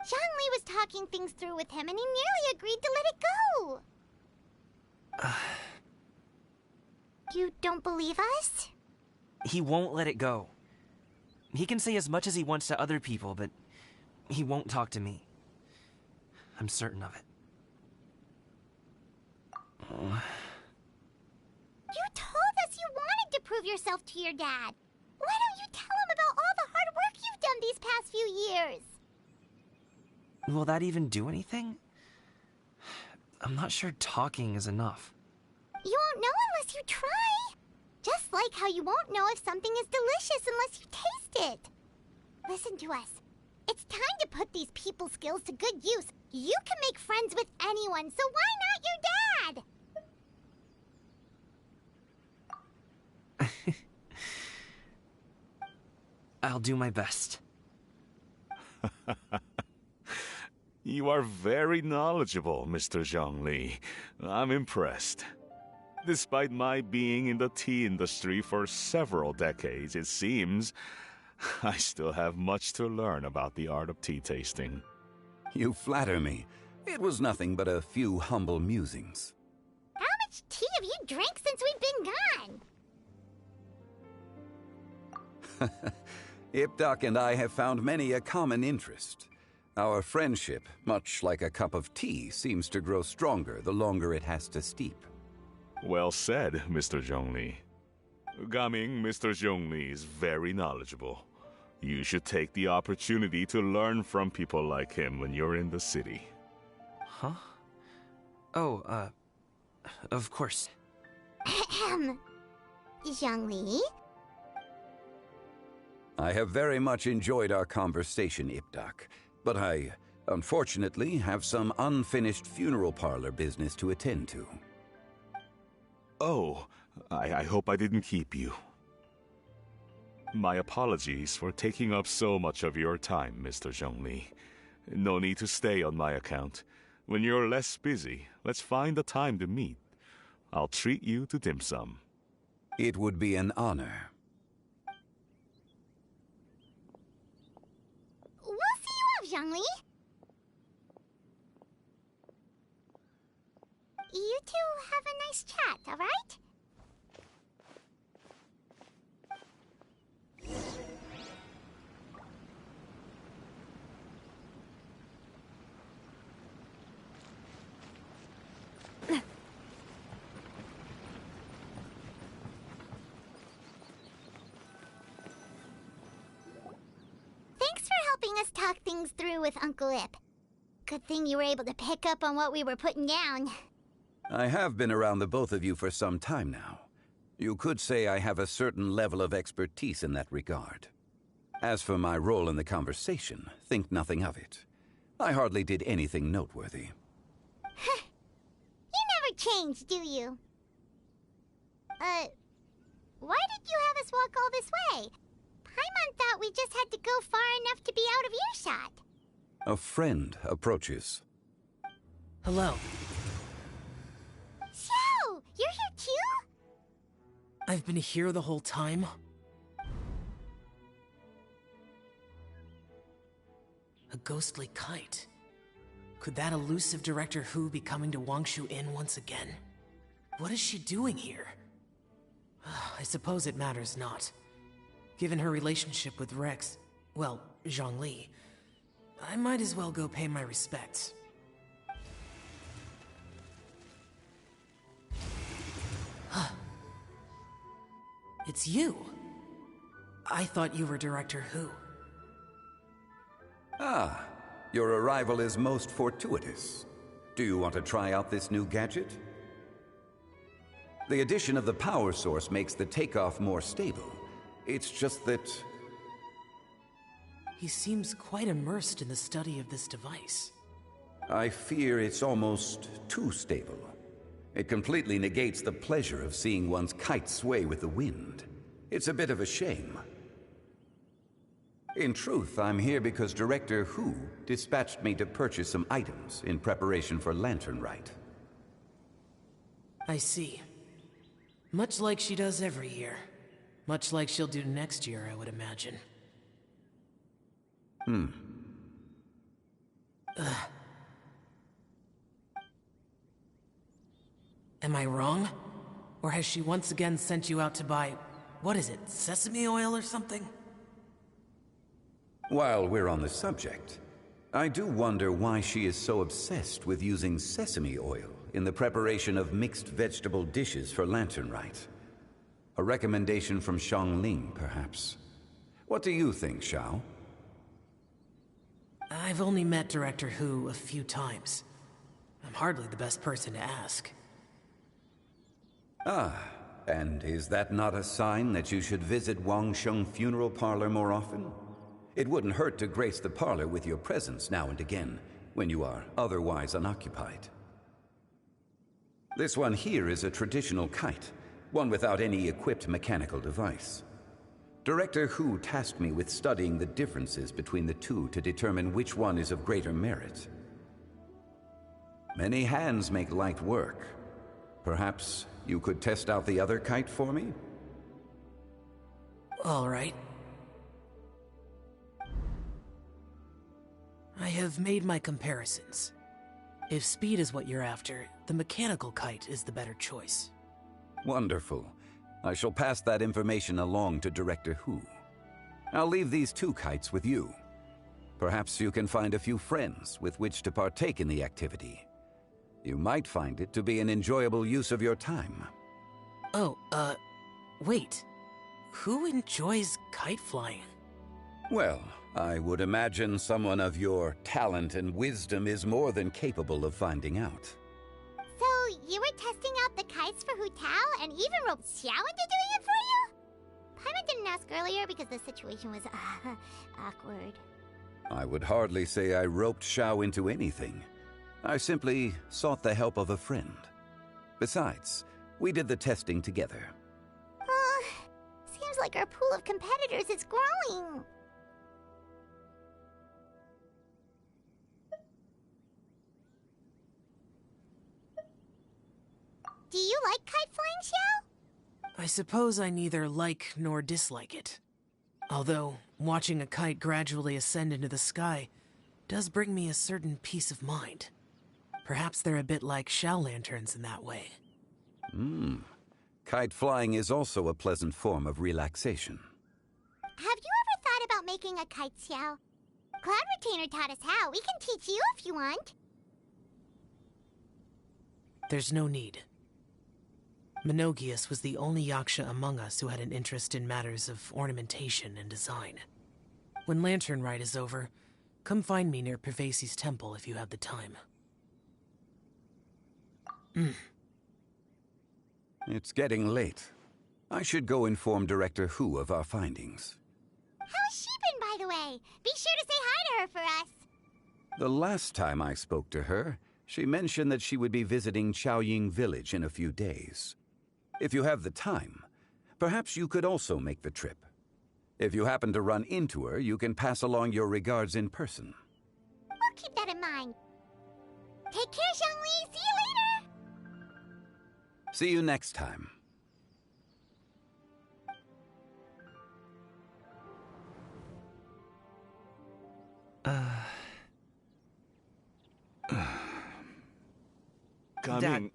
Zhongli was talking things through with him, and he nearly agreed to let it go. You don't believe us? He won't let it go. He can say as much as he wants to other people, but he won't talk to me. I'm certain of it. You told us you wanted to prove yourself to your dad. Why don't you tell him about all the hard work you've done these past few years? Will that even do anything? I'm not sure talking is enough. You won't know unless you try. Just like how you won't know if something is delicious unless you taste it. Listen to us. It's time to put these people skills to good use. You can make friends with anyone, so why not your dad? I'll do my best. You are very knowledgeable, Mr. Zhongli. I'm impressed. Despite my being in the tea industry for several decades, it seems I still have much to learn about the art of tea tasting. You flatter me. It was nothing but a few humble musings. How much tea have you drank since we've been gone? Ipdak and I have found many a common interest. Our friendship, much like a cup of tea, seems to grow stronger the longer it has to steep. Well said, Mr. Zhongli. Gaming, Mr. Zhongli is very knowledgeable. You should take the opportunity to learn from people like him when you're in the city. Huh? Oh, of course. Zhongli? I have very much enjoyed our conversation, Ipdak, but I, unfortunately, have some unfinished funeral parlor business to attend to. Oh, I hope I didn't keep you. My apologies for taking up so much of your time, Mr. Zhongli. No need to stay on my account. When you're less busy, let's find a time to meet. I'll treat you to dim sum. It would be an honor. We'll see you off, Zhongli. You two have a nice chat, all right? Thanks for helping us talk things through with Uncle Ip. Good thing you were able to pick up on what we were putting down. I have been around the both of you for some time now. You could say I have a certain level of expertise in that regard. As for my role in the conversation, think nothing of it. I hardly did anything noteworthy. You never change, do you? Why did you have us walk all this way? Paimon thought we just had to go far enough to be out of earshot. A friend approaches. Hello. Xiao! You're here too? I've been here the whole time. A ghostly kite. Could that elusive Director Hu be coming to Wangshu Inn once again? What is she doing here? I suppose it matters not. Given her relationship with Rex, well, Zhongli, I might as well go pay my respects. It's you. I thought you were Director Hu. Ah, your arrival is most fortuitous. Do you want to try out this new gadget? The addition of the power source makes the takeoff more stable. It's just that... He seems quite immersed in the study of this device. I fear it's almost too stable. It completely negates the pleasure of seeing one's kite sway with the wind. It's a bit of a shame. In truth, I'm here because Director Hu dispatched me to purchase some items in preparation for Lantern Rite. I see. Much like she does every year. Much like she'll do next year, I would imagine. Am I wrong? Or has she once again sent you out to buy, what is it, sesame oil or something? While we're on the subject, I do wonder why she is so obsessed with using sesame oil in the preparation of mixed vegetable dishes for Lantern Rite. A recommendation from Xiangling, perhaps. What do you think, Xiao? I've only met Director Hu a few times. I'm hardly the best person to ask. Ah, and is that not a sign that you should visit Wangsheng Funeral Parlor more often? It wouldn't hurt to grace the parlor with your presence now and again, when you are otherwise unoccupied. This one here is a traditional kite, one without any equipped mechanical device. Director Hu tasked me with studying the differences between the two to determine which one is of greater merit. Many hands make light work. Perhaps you could test out the other kite for me? All right. I have made my comparisons. If speed is what you're after, the mechanical kite is the better choice. Wonderful. I shall pass that information along to Director Hu. I'll leave these two kites with you. Perhaps you can find a few friends with which to partake in the activity. You might find it to be an enjoyable use of your time. Oh, wait. Who enjoys kite flying? Well, I would imagine someone of your talent and wisdom is more than capable of finding out. So, you were testing out the kites for Hu Tao and even roped Xiao into doing it for you? Paimon didn't ask earlier because the situation was, awkward. I would hardly say I roped Xiao into anything. I simply sought the help of a friend. Besides, we did the testing together. Seems like our pool of competitors is growing. Do you like kite flying, Xiao? I suppose I neither like nor dislike it. Although, watching a kite gradually ascend into the sky does bring me a certain peace of mind. Perhaps they're a bit like Xiao lanterns in that way. Kite flying is also a pleasant form of relaxation. Have you ever thought about making a kite, Xiao? Cloud Retainer taught us how. We can teach you if you want. There's no need. Menogias was the only Yaksha among us who had an interest in matters of ornamentation and design. When Lantern Rite is over, come find me near Pervasi's temple if you have the time. It's getting late. I should go inform Director Hu of our findings. How's she been, by the way? Be sure to say hi to her for us. The last time I spoke to her, she mentioned that she would be visiting Chaoying Village in a few days. If you have the time, perhaps you could also make the trip. If you happen to run into her, you can pass along your regards in person. We'll keep that in mind. Take care, Xiangli. See you later. See you next time. Coming.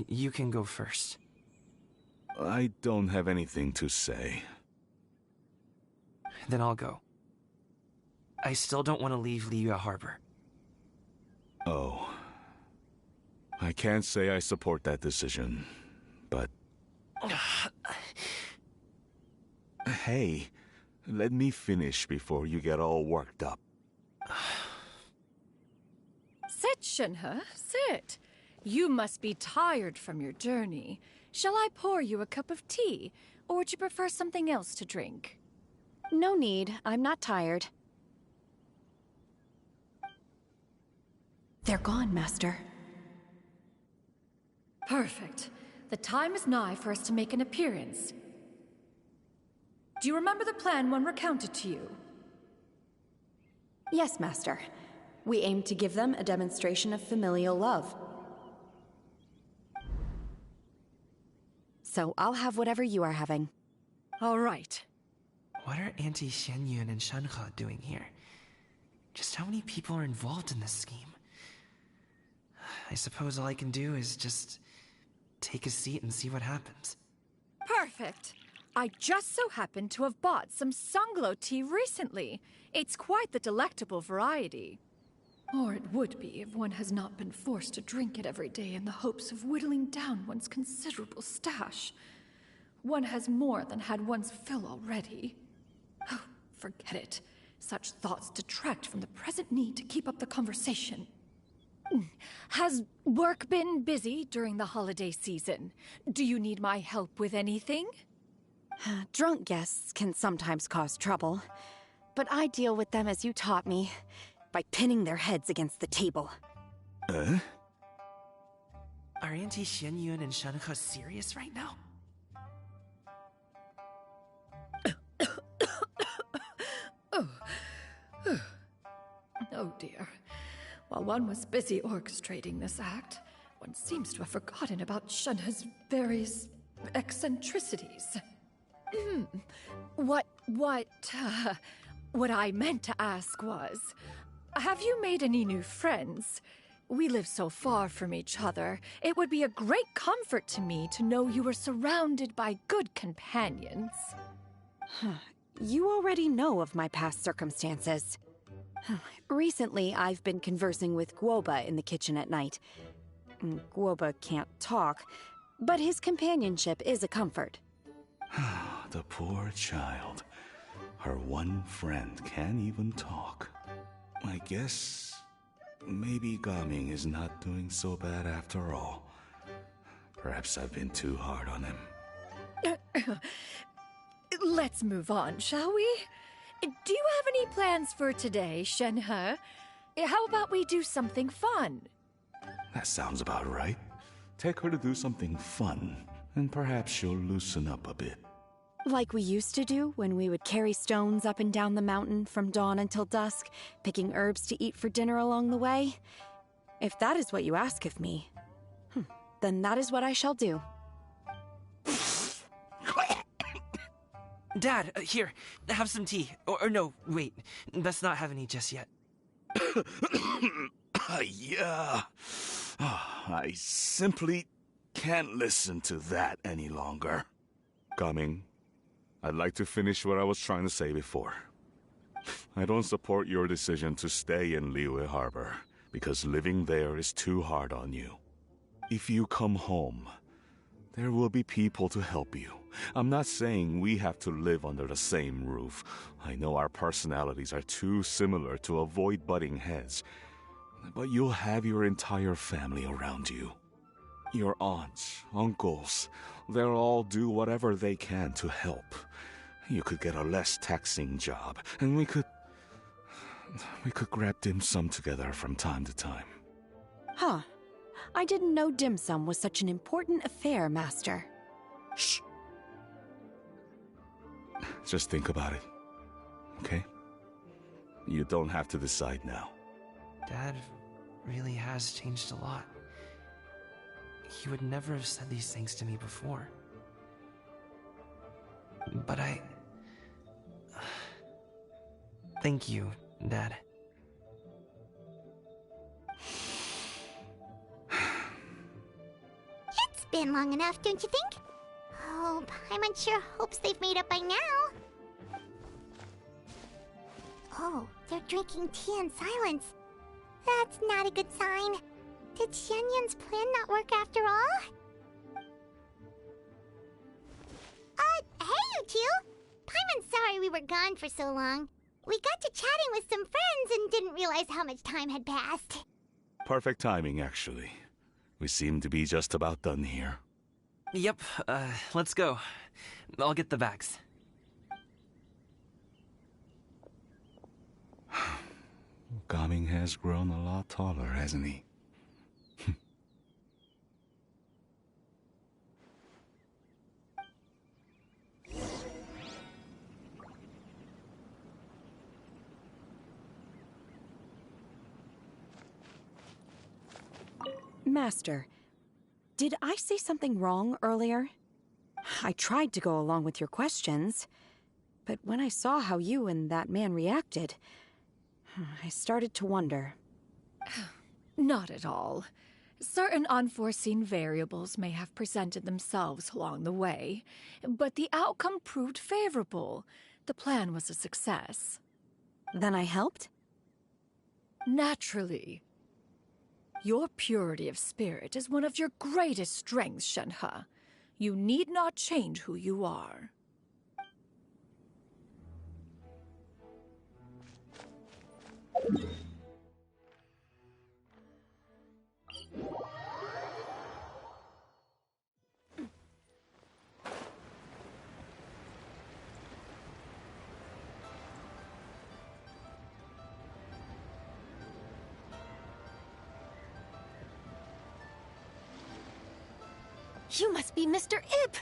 You can go first. I don't have anything to say. Then I'll go. I still don't want to leave Liyue Harbor. Oh. I can't say I support that decision, but... Hey, let me finish before you get all worked up. Sit, Shenhe, sit. You must be tired from your journey. Shall I pour you a cup of tea, or would you prefer something else to drink? No need. I'm not tired. They're gone, Master. Perfect. The time is nigh for us to make an appearance. Do you remember the plan when recounted to you? Yes, Master. We aim to give them a demonstration of familial love. So I'll have whatever you are having. All right. What are Auntie Xianyun and Shenhe doing here? Just how many people are involved in this scheme? I suppose all I can do is just take a seat and see what happens. Perfect. I just so happen to have bought some Sunglow tea recently. It's quite the delectable variety. Or it would be if one has not been forced to drink it every day in the hopes of whittling down one's considerable stash. One has more than had one's fill already. Oh, forget it. Such thoughts detract from the present need to keep up the conversation. Has work been busy during the holiday season? Do you need my help with anything? Drunk guests can sometimes cause trouble, but I deal with them as you taught me, by pinning their heads against the table. Are Auntie Xianyun and Shenhe serious right now? Oh dear. While one was busy orchestrating this act, one seems to have forgotten about Shenhe's various eccentricities. What I meant to ask was, have you made any new friends? We live so far from each other. It would be a great comfort to me to know you were surrounded by good companions. You already know of my past circumstances. Recently, I've been conversing with Guoba in the kitchen at night. Guoba can't talk, but his companionship is a comfort. The poor child. Her one friend can't even talk. I guess maybe Gaming is not doing so bad after all. Perhaps I've been too hard on him. Let's move on, shall we? Do you have any plans for today, Shenhe? How about we do something fun? That sounds about right. Take her to do something fun, and perhaps she'll loosen up a bit. Like we used to do when we would carry stones up and down the mountain from dawn until dusk, picking herbs to eat for dinner along the way. If that is what you ask of me, then that is what I shall do. Dad, here, have some tea. Or no, wait, let's not have any just yet. Yeah. I simply can't listen to that any longer. Gaming, I'd like to finish what I was trying to say before. I don't support your decision to stay in Liyue Harbor, because living there is too hard on you. If you come home, there will be people to help you. I'm not saying we have to live under the same roof. I know our personalities are too similar to avoid butting heads. But you'll have your entire family around you. Your aunts, uncles, they'll all do whatever they can to help. You could get a less taxing job, and we could grab dim sum together from time to time. Huh. I didn't know dim sum was such an important affair, Master. Shh. Just think about it, okay? You don't have to decide now. Dad really has changed a lot. He would never have said these things to me before. But thank you, Dad. It's been long enough, don't you think? Oh, Paimon sure hopes they've made up by now. Oh, they're drinking tea in silence. That's not a good sign. Did Xianyun's plan not work after all? Hey you two! Paimon's sorry we were gone for so long. We got to chatting with some friends and didn't realize how much time had passed. Perfect timing, actually. We seem to be just about done here. Yep, let's go. I'll get the bags. Gaming has grown a lot taller, hasn't he? Master, did I say something wrong earlier? I tried to go along with your questions, but when I saw how you and that man reacted, I started to wonder. Not at all. Certain unforeseen variables may have presented themselves along the way, but the outcome proved favorable. The plan was a success. Then I helped? Naturally. Your purity of spirit is one of your greatest strengths, Shenhe. You need not change who you are. You must be Mr. Ip!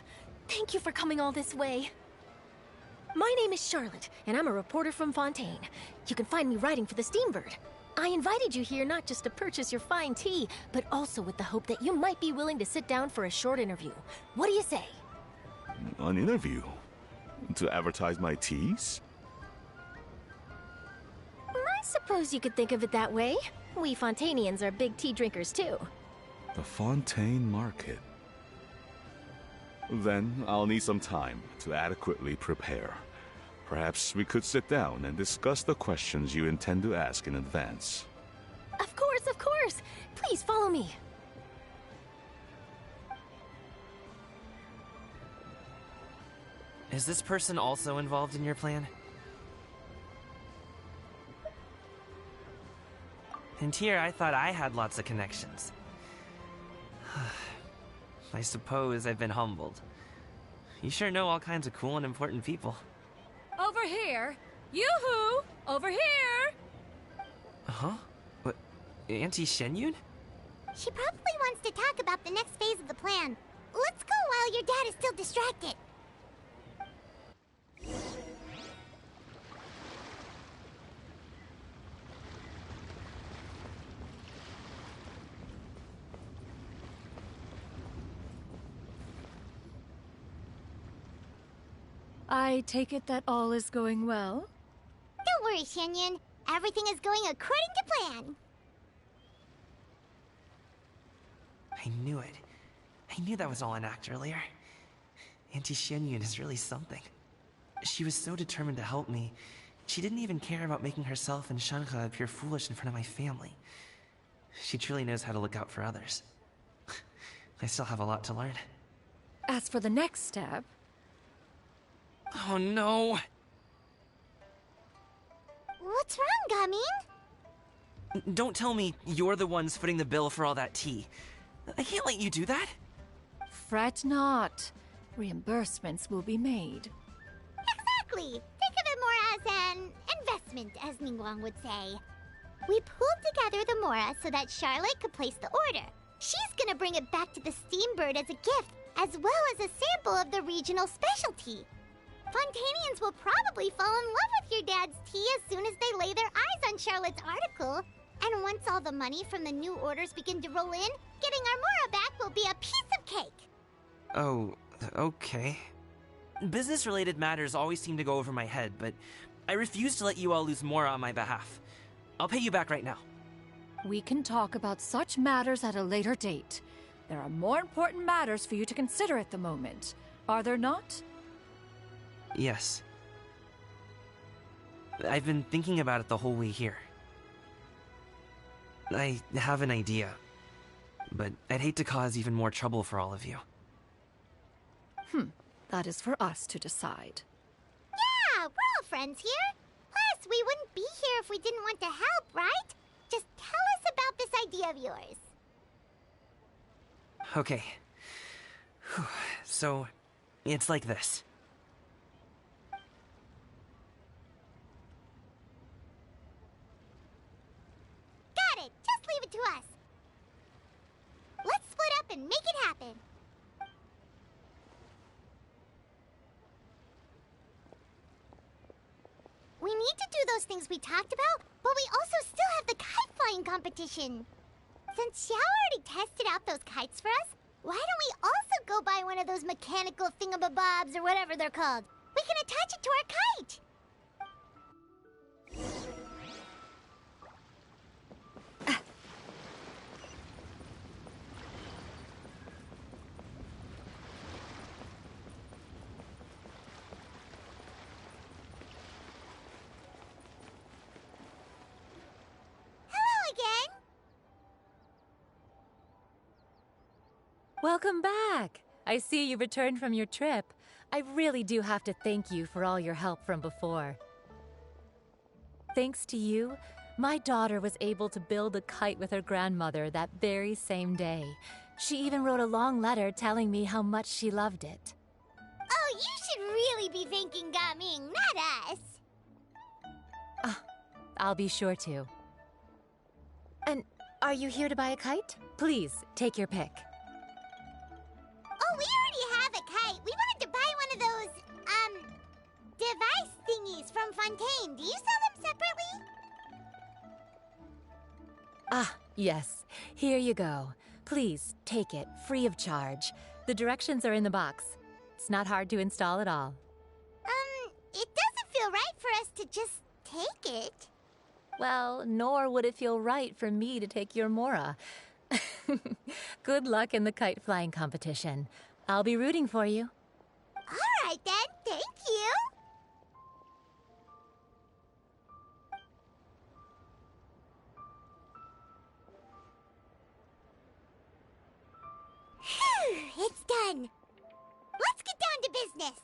Thank you for coming all this way. My name is Charlotte, and I'm a reporter from Fontaine. You can find me writing for the Steambird. I invited you here not just to purchase your fine tea, but also with the hope that you might be willing to sit down for a short interview. What do you say? An interview? To advertise my teas? I suppose you could think of it that way. We Fontainians are big tea drinkers, too. The Fontaine Market. Then I'll need some time to adequately prepare. Perhaps we could sit down and discuss the questions you intend to ask in advance. Of course, of course! Please follow me. Is this person also involved in your plan? And here I thought I had lots of connections. I suppose I've been humbled. You sure know all kinds of cool and important people. Over here! Yoo-hoo! Over here! Huh? What? Auntie Shenyun? She probably wants to talk about the next phase of the plan. Let's go while your dad is still distracted. I take it that all is going well? Don't worry, Shenyun. Everything is going according to plan. I knew it. I knew that was all an act earlier. Auntie Shenyun is really something. She was so determined to help me. She didn't even care about making herself and Shenhe appear foolish in front of my family. She truly knows how to look out for others. I still have a lot to learn. As for the next step... Oh no! What's wrong, Gamin? Don't tell me you're the ones footing the bill for all that tea. I can't let you do that. Fret not. Reimbursements will be made. Exactly! Think of it more as an investment, as Ningguang would say. We pooled together the Mora so that Charlotte could place the order. She's gonna bring it back to the Steambird as a gift, as well as a sample of the regional specialty. Fontainians will probably fall in love with your dad's tea as soon as they lay their eyes on Charlotte's article. And once all the money from the new orders begin to roll in, getting our Mora back will be a piece of cake. Oh, okay. Business-related matters always seem to go over my head, but I refuse to let you all lose Mora on my behalf. I'll pay you back right now. We can talk about such matters at a later date. There are more important matters for you to consider at the moment, are there not? Yes. I've been thinking about it the whole way here. I have an idea, but I'd hate to cause even more trouble for all of you. That is for us to decide. Yeah, we're all friends here. Plus, we wouldn't be here if we didn't want to help, right? Just tell us about this idea of yours. Okay. So, it's like this. Got it! Just leave it to us. Let's split up and make it happen. We need to do those things we talked about, but we also still have the kite flying competition. Since Xiao already tested out those kites for us, why don't we also go buy one of those mechanical thingamabobs or whatever they're called? We can attach it to our kite! Welcome back! I see you returned from your trip. I really do have to thank you for all your help from before. Thanks to you, my daughter was able to build a kite with her grandmother that very same day. She even wrote a long letter telling me how much she loved it. Oh, you should really be thanking Gaming, not us! I'll be sure to. And are you here to buy a kite? Please, take your pick. Oh, we already have a kite. We wanted to buy one of those, device thingies from Fontaine. Do you sell them separately? Ah, yes. Here you go. Please, take it, free of charge. The directions are in the box. It's not hard to install at all. It doesn't feel right for us to just take it. Well, nor would it feel right for me to take your Mora. Good luck in the kite flying competition. I'll be rooting for you. All right then, thank you. Phew, it's done. Let's get down to business.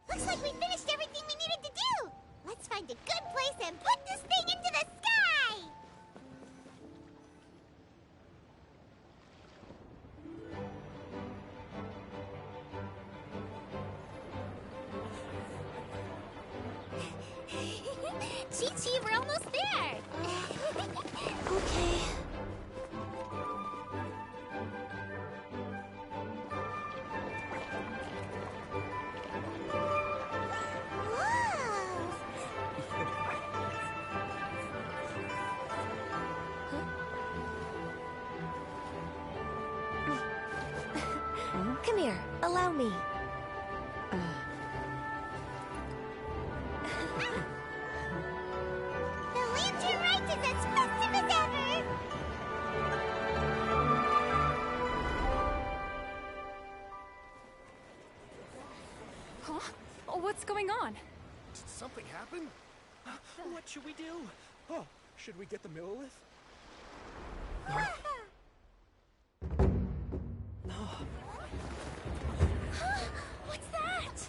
Looks like we finished everything we needed to do! Let's find a good place and put this thing into the sky! Chi-Chi, we're almost there! Okay. Come here, allow me. The Lantern Rite is as festive as ever! Huh? Oh, what's going on? Did something happen? What should we do? Oh, should we get the Millilith? What's that?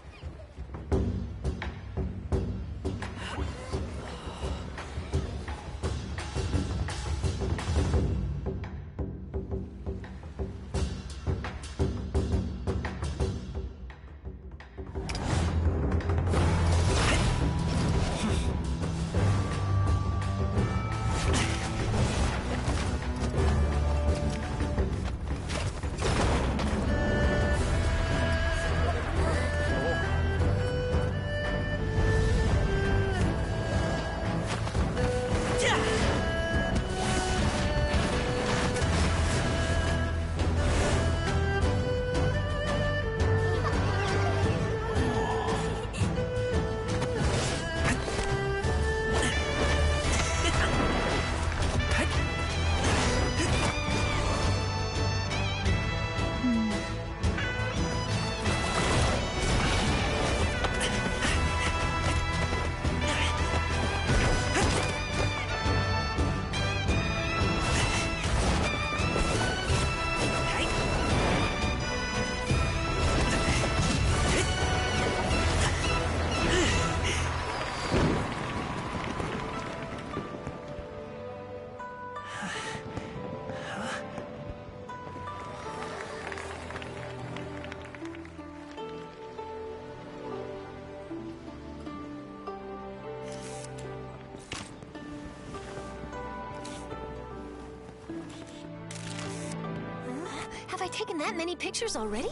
Have I taken that many pictures already?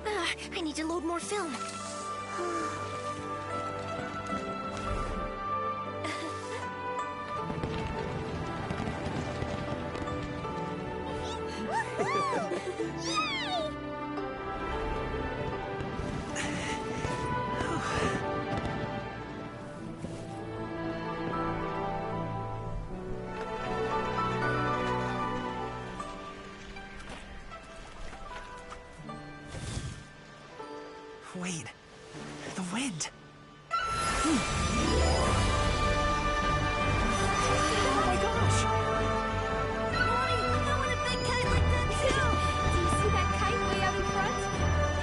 I need to load more film. Wait, the wind. Oh my gosh! Mommy, I want a big kite like that too! Do you see that kite way out in front?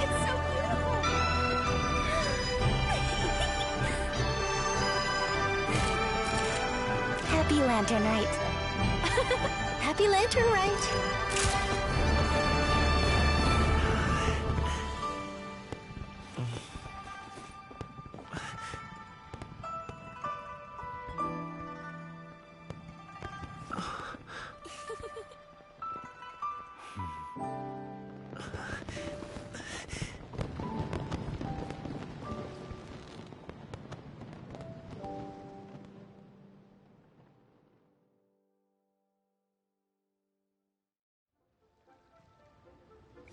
It's so beautiful! Happy Lantern Rite. Happy Lantern Rite!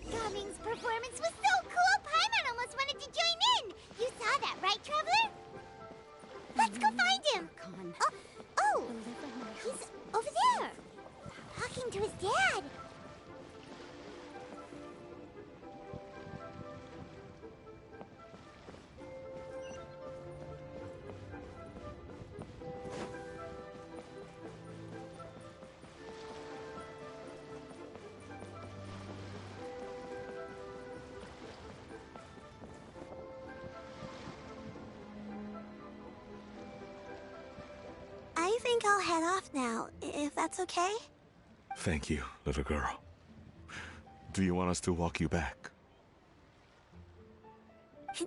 Gaming's performance was so cool, Paimon almost wanted to join in! You saw that, right, Traveler? Let's go find him! Oh, he's over there! Talking to his dad! I think I'll head off now, if that's okay? Thank you, little girl. Do you want us to walk you back?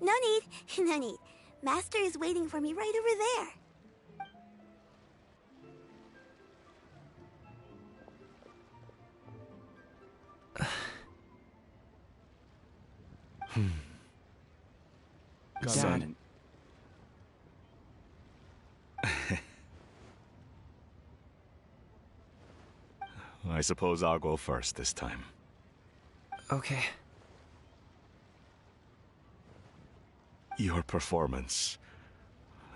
No need, no need. Master is waiting for me right over there. Son. I suppose I'll go first this time. Okay. Your performance.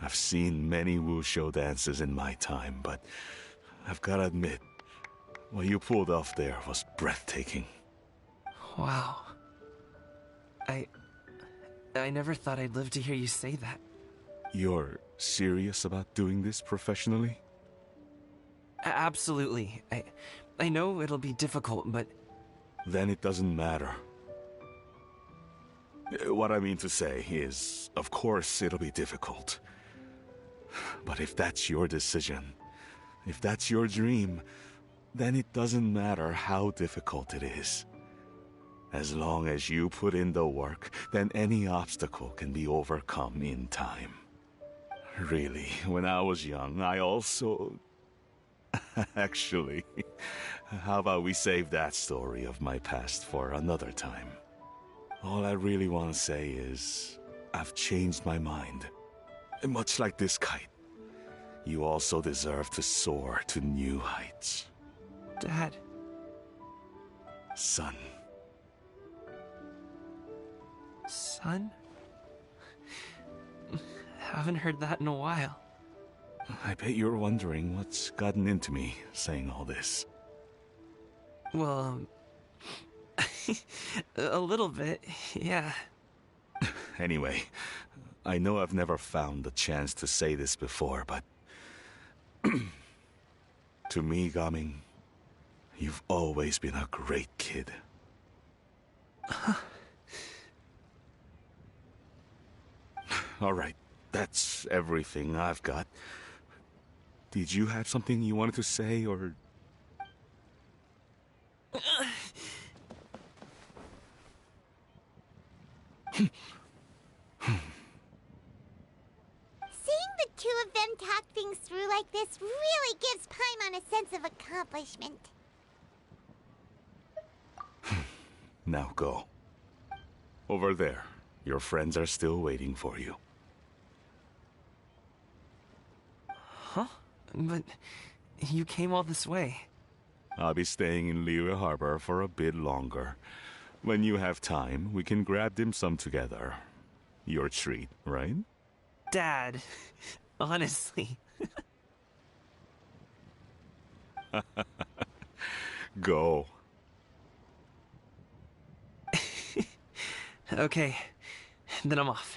I've seen many wuxia dances in my time, but I've gotta admit, what you pulled off there was breathtaking. Wow. I never thought I'd live to hear you say that. You're serious about doing this professionally? Absolutely. I know it'll be difficult, but... Then it doesn't matter. What I mean to say is, of course it'll be difficult. But if that's your decision, if that's your dream, then it doesn't matter how difficult it is. As long as you put in the work, then any obstacle can be overcome in time. Really, when I was young, I also... Actually, how about we save that story of my past for another time? All I really want to say is, I've changed my mind. Much like this kite, you also deserve to soar to new heights. Dad. Son. Son? Haven't heard that in a while. I bet you're wondering what's gotten into me saying all this. Well, a little bit, yeah. Anyway, I know I've never found the chance to say this before, but... to me, Gaming, you've always been a great kid. Alright, that's everything I've got. Did you have something you wanted to say, or... Seeing the two of them talk things through like this really gives Paimon a sense of accomplishment. Now go. Over there. Your friends are still waiting for you. Huh? But you came all this way. I'll be staying in Liyue Harbor for a bit longer. When you have time, we can grab dim sum together. Your treat, right? Dad, honestly. Go. Okay, then I'm off.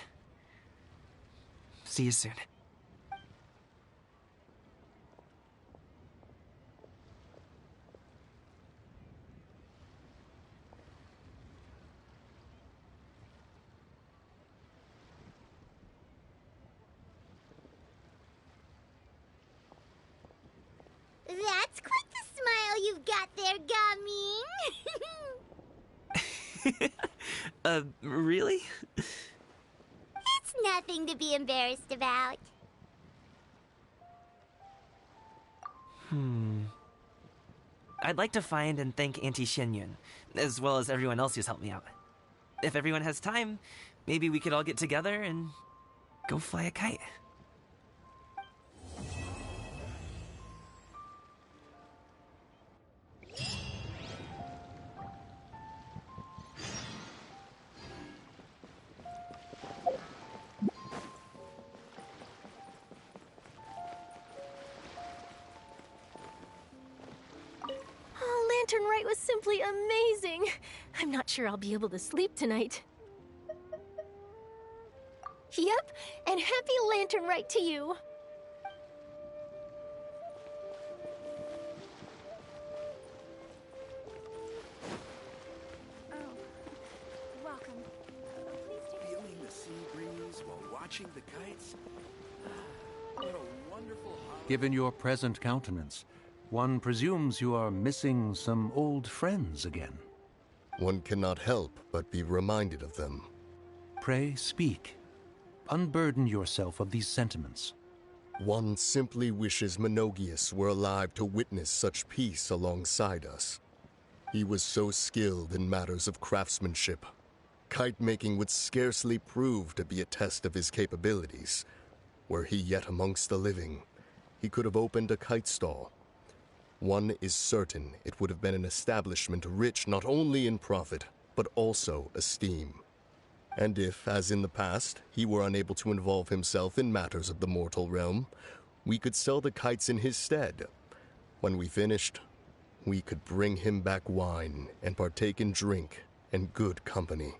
See you soon. That's quite the smile you've got there, Gaming. Really? It's nothing to be embarrassed about. I'd like to find and thank Auntie Xianyun, as well as everyone else who's helped me out. If everyone has time, maybe we could all get together and go fly a kite. Lantern Rite was simply amazing. I'm not sure I'll be able to sleep tonight. Yep, and happy Lantern Rite to you. Welcome. Feeling the sea breeze while watching the kites? What a wonderful holiday. Given your present countenance, one presumes you are missing some old friends again. One cannot help but be reminded of them. Pray speak. Unburden yourself of these sentiments. One simply wishes Menogius were alive to witness such peace alongside us. He was so skilled in matters of craftsmanship. Kite making would scarcely prove to be a test of his capabilities. Were he yet amongst the living, he could have opened a kite stall. One is certain it would have been an establishment rich not only in profit, but also esteem. And if, as in the past, he were unable to involve himself in matters of the mortal realm, we could sell the kites in his stead. When we finished, we could bring him back wine and partake in drink and good company.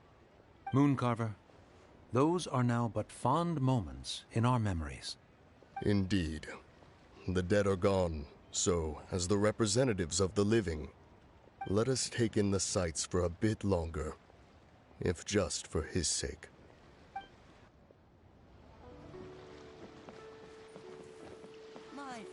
Mooncarver, those are now but fond moments in our memories. Indeed. The dead are gone, so, as the representatives of the living, let us take in the sights for a bit longer, if just for his sake. My friend,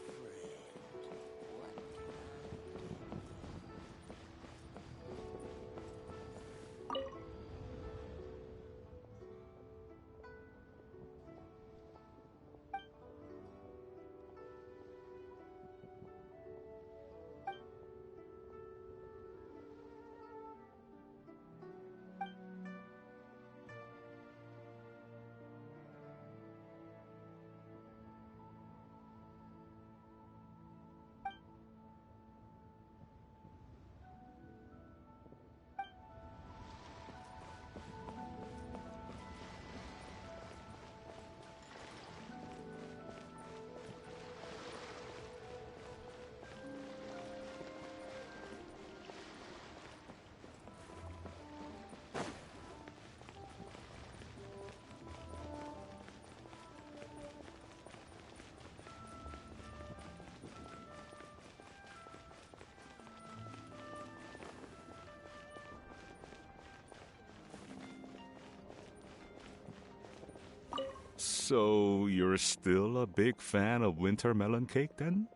So, you're still a big fan of winter melon cake, then?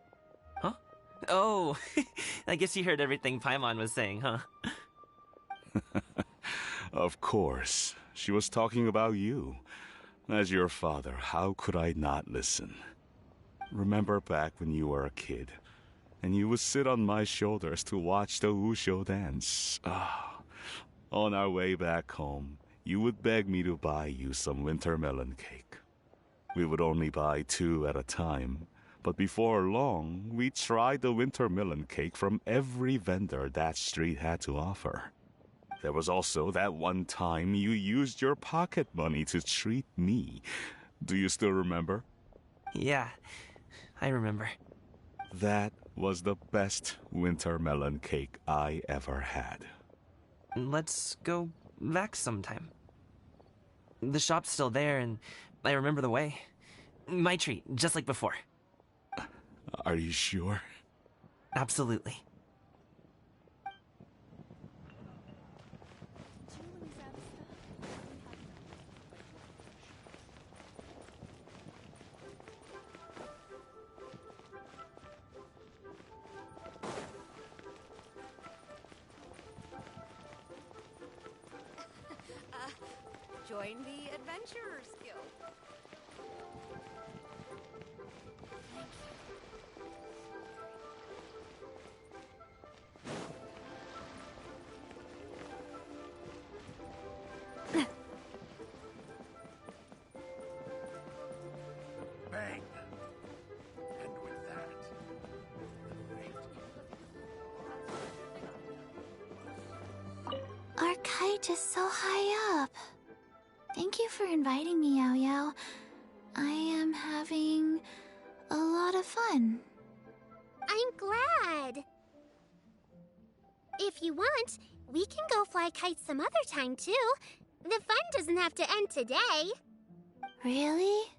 Huh? Oh, I guess you heard everything Paimon was saying, huh? Of course. She was talking about you. As your father, how could I not listen? Remember back when you were a kid, and you would sit on my shoulders to watch the Wushu dance. Ah, On our way back home, you would beg me to buy you some winter melon cake. We would only buy 2 at a time, but before long, we tried the winter melon cake from every vendor that street had to offer. There was also that one time you used your pocket money to treat me. Do you still remember? Yeah, I remember. That was the best winter melon cake I ever had. Let's go back sometime. The shop's still there, and I remember the way. My treat, just like before. Are you sure? Absolutely. Join the Adventurers Guild. Bang! And with that, Our kite is so high up. Thank you for inviting me, Yao Yao. I am having a lot of fun. I'm glad. If you want, we can go fly kites some other time too. The fun doesn't have to end today. Really?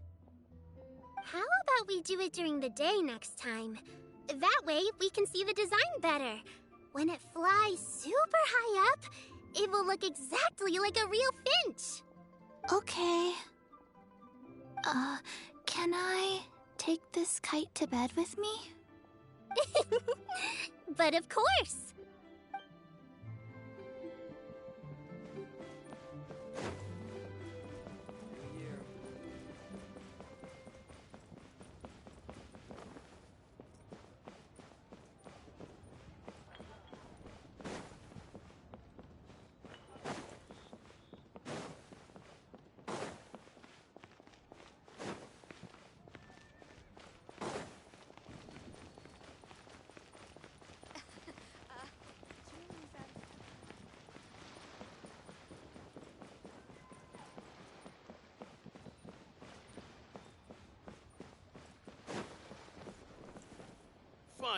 How about we do it during the day next time? That way we can see the design better. When it flies super high up, it will look exactly like a real finch. Okay. Can I take this kite to bed with me? But of course.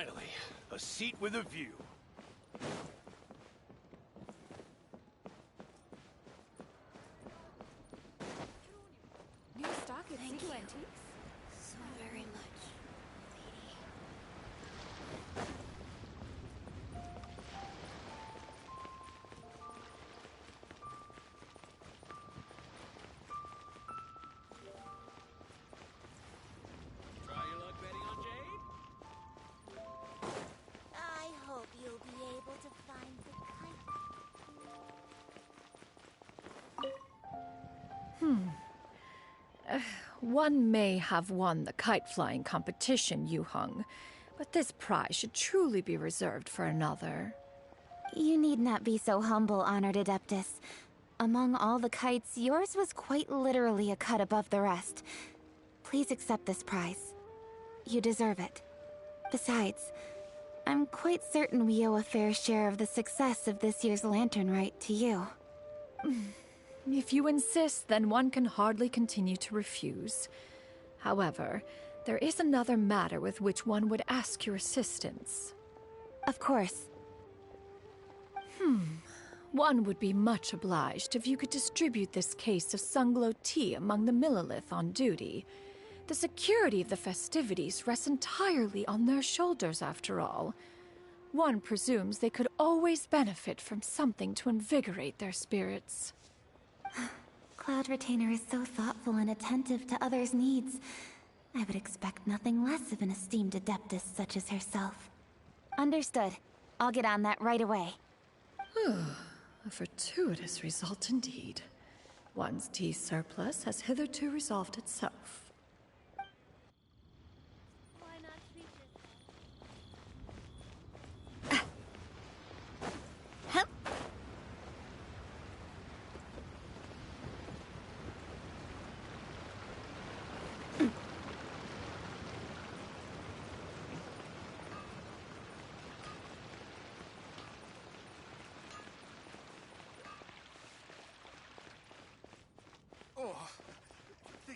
finally, a seat with a view. New stock at Sequel Antiques? So very much, lady. Try your luck betting on Jade? I hope you'll be able to find the kite. One may have won the kite flying competition, Yu Hung, but this prize should truly be reserved for another. You need not be so humble, Honored Adeptus. Among all the kites, yours was quite literally a cut above the rest. Please accept this prize. You deserve it. Besides, I'm quite certain we owe a fair share of the success of this year's lantern rite to you. If you insist, then one can hardly continue to refuse. However, there is another matter with which one would ask your assistance. Of course. One would be much obliged if you could distribute this case of Sunglow tea among the Millilith on duty. The security of the festivities rests entirely on their shoulders, after all. One presumes they could always benefit from something to invigorate their spirits. Cloud Retainer is so thoughtful and attentive to others' needs. I would expect nothing less of an esteemed adeptus such as herself. Understood. I'll get on that right away. A fortuitous result indeed. One's tea surplus has hitherto resolved itself.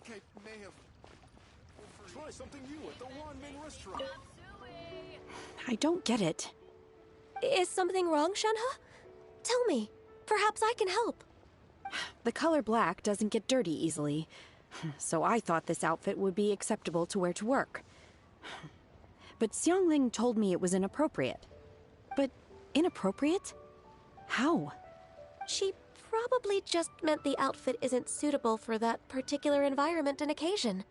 I may have... Try something new at the Wanmin restaurant. I don't get it. Is something wrong, Shenhe? Tell me. Perhaps I can help. The color black doesn't get dirty easily, so I thought this outfit would be acceptable to wear to work. But Xiangling told me it was inappropriate. But inappropriate? How? She probably just meant the outfit isn't suitable for that particular environment and occasion.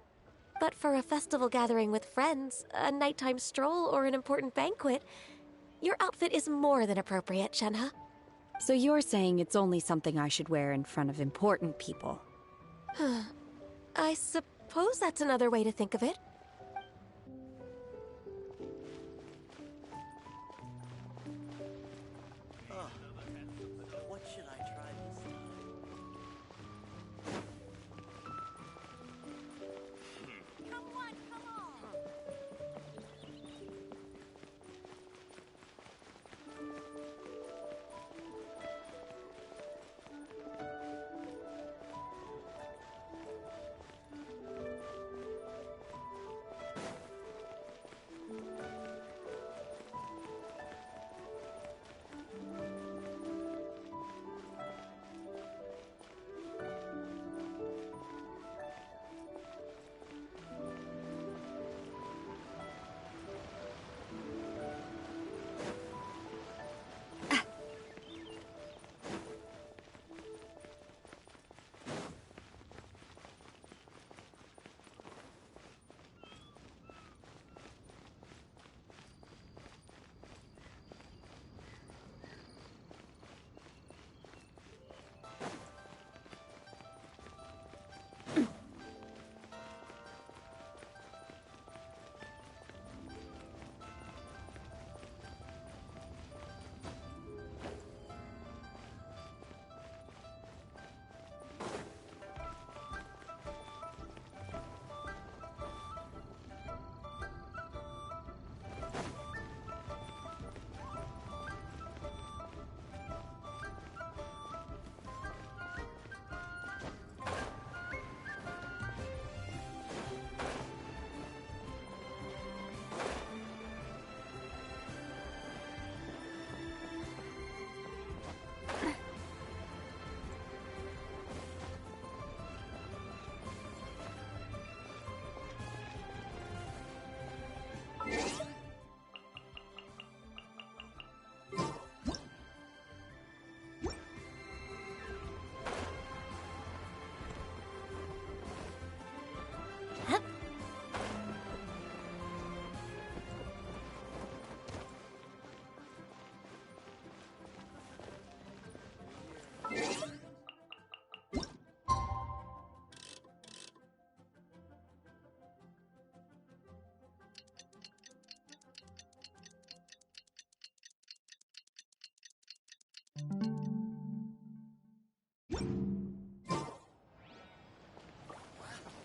But for a festival gathering with friends, a nighttime stroll, or an important banquet, your outfit is more than appropriate, Shenhe. So you're saying it's only something I should wear in front of important people? I suppose that's another way to think of it. What should I try this time? Come on, come on!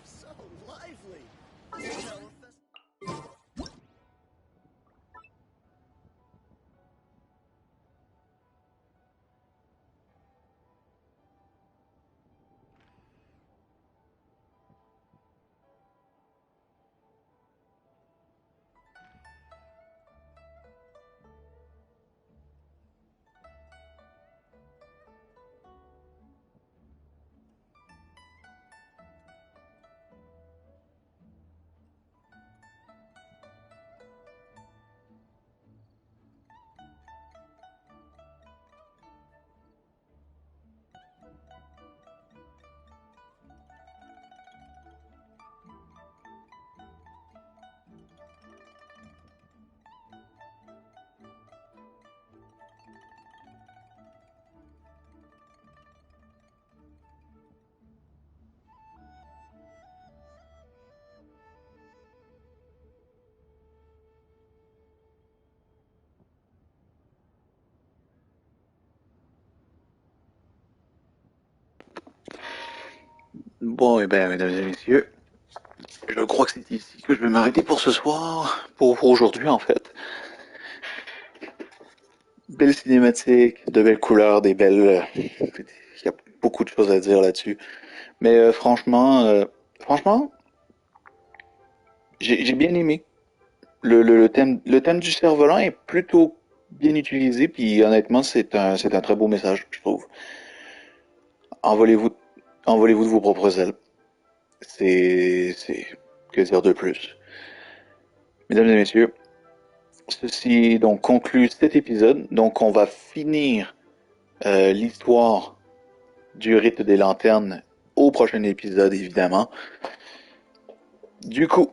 So lively! This is how a Bon, et ben, mesdames et messieurs, je crois que c'est ici que je vais m'arrêter pour ce soir, pour aujourd'hui en fait. Belle cinématique, de belles couleurs, il y a beaucoup de choses à dire là-dessus. Mais franchement, franchement, j'ai bien aimé. Le thème du cerf-volant est plutôt bien utilisé, puis honnêtement, c'est un très beau message, je trouve. Envolez-vous, envolez-vous de vos propres ailes. Que dire de plus? Mesdames et messieurs, ceci donc conclut cet épisode. Donc, on va finir l'histoire du rite des lanternes au prochain épisode, évidemment. Du coup,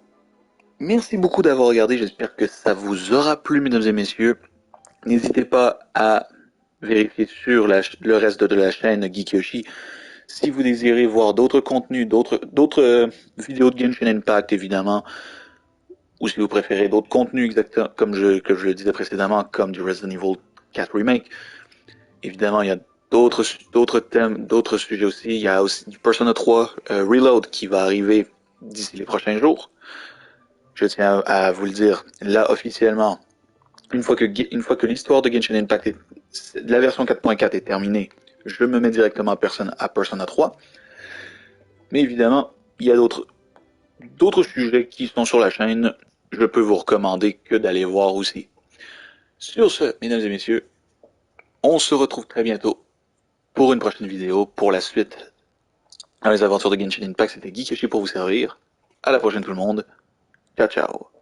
merci beaucoup d'avoir regardé. J'espère que ça vous aura plu, mesdames et messieurs. N'hésitez pas à vérifier sur le reste de la chaîne GeekYoshii si vous désirez voir d'autres contenus, d'autres vidéos de Genshin Impact, évidemment, ou si vous préférez d'autres contenus exactement comme que je le disais précédemment, comme du Resident Evil 4 Remake. Évidemment, il y a d'autres thèmes, d'autres sujets aussi. Il y a aussi du Persona 3 Reload qui va arriver d'ici les prochains jours. Je tiens à vous le dire là officiellement. Une fois que l'histoire de Genshin Impact la version 4.4 est terminée, je me mets directement à Persona 3. Mais évidemment, il y a d'autres sujets qui sont sur la chaîne. Je peux vous recommander que d'aller voir aussi. Sur ce, mesdames et messieurs, on se retrouve très bientôt pour une prochaine vidéo, pour la suite dans les aventures de Genshin Impact. C'était GeekYoshii pour vous servir. À la prochaine tout le monde. Ciao ciao.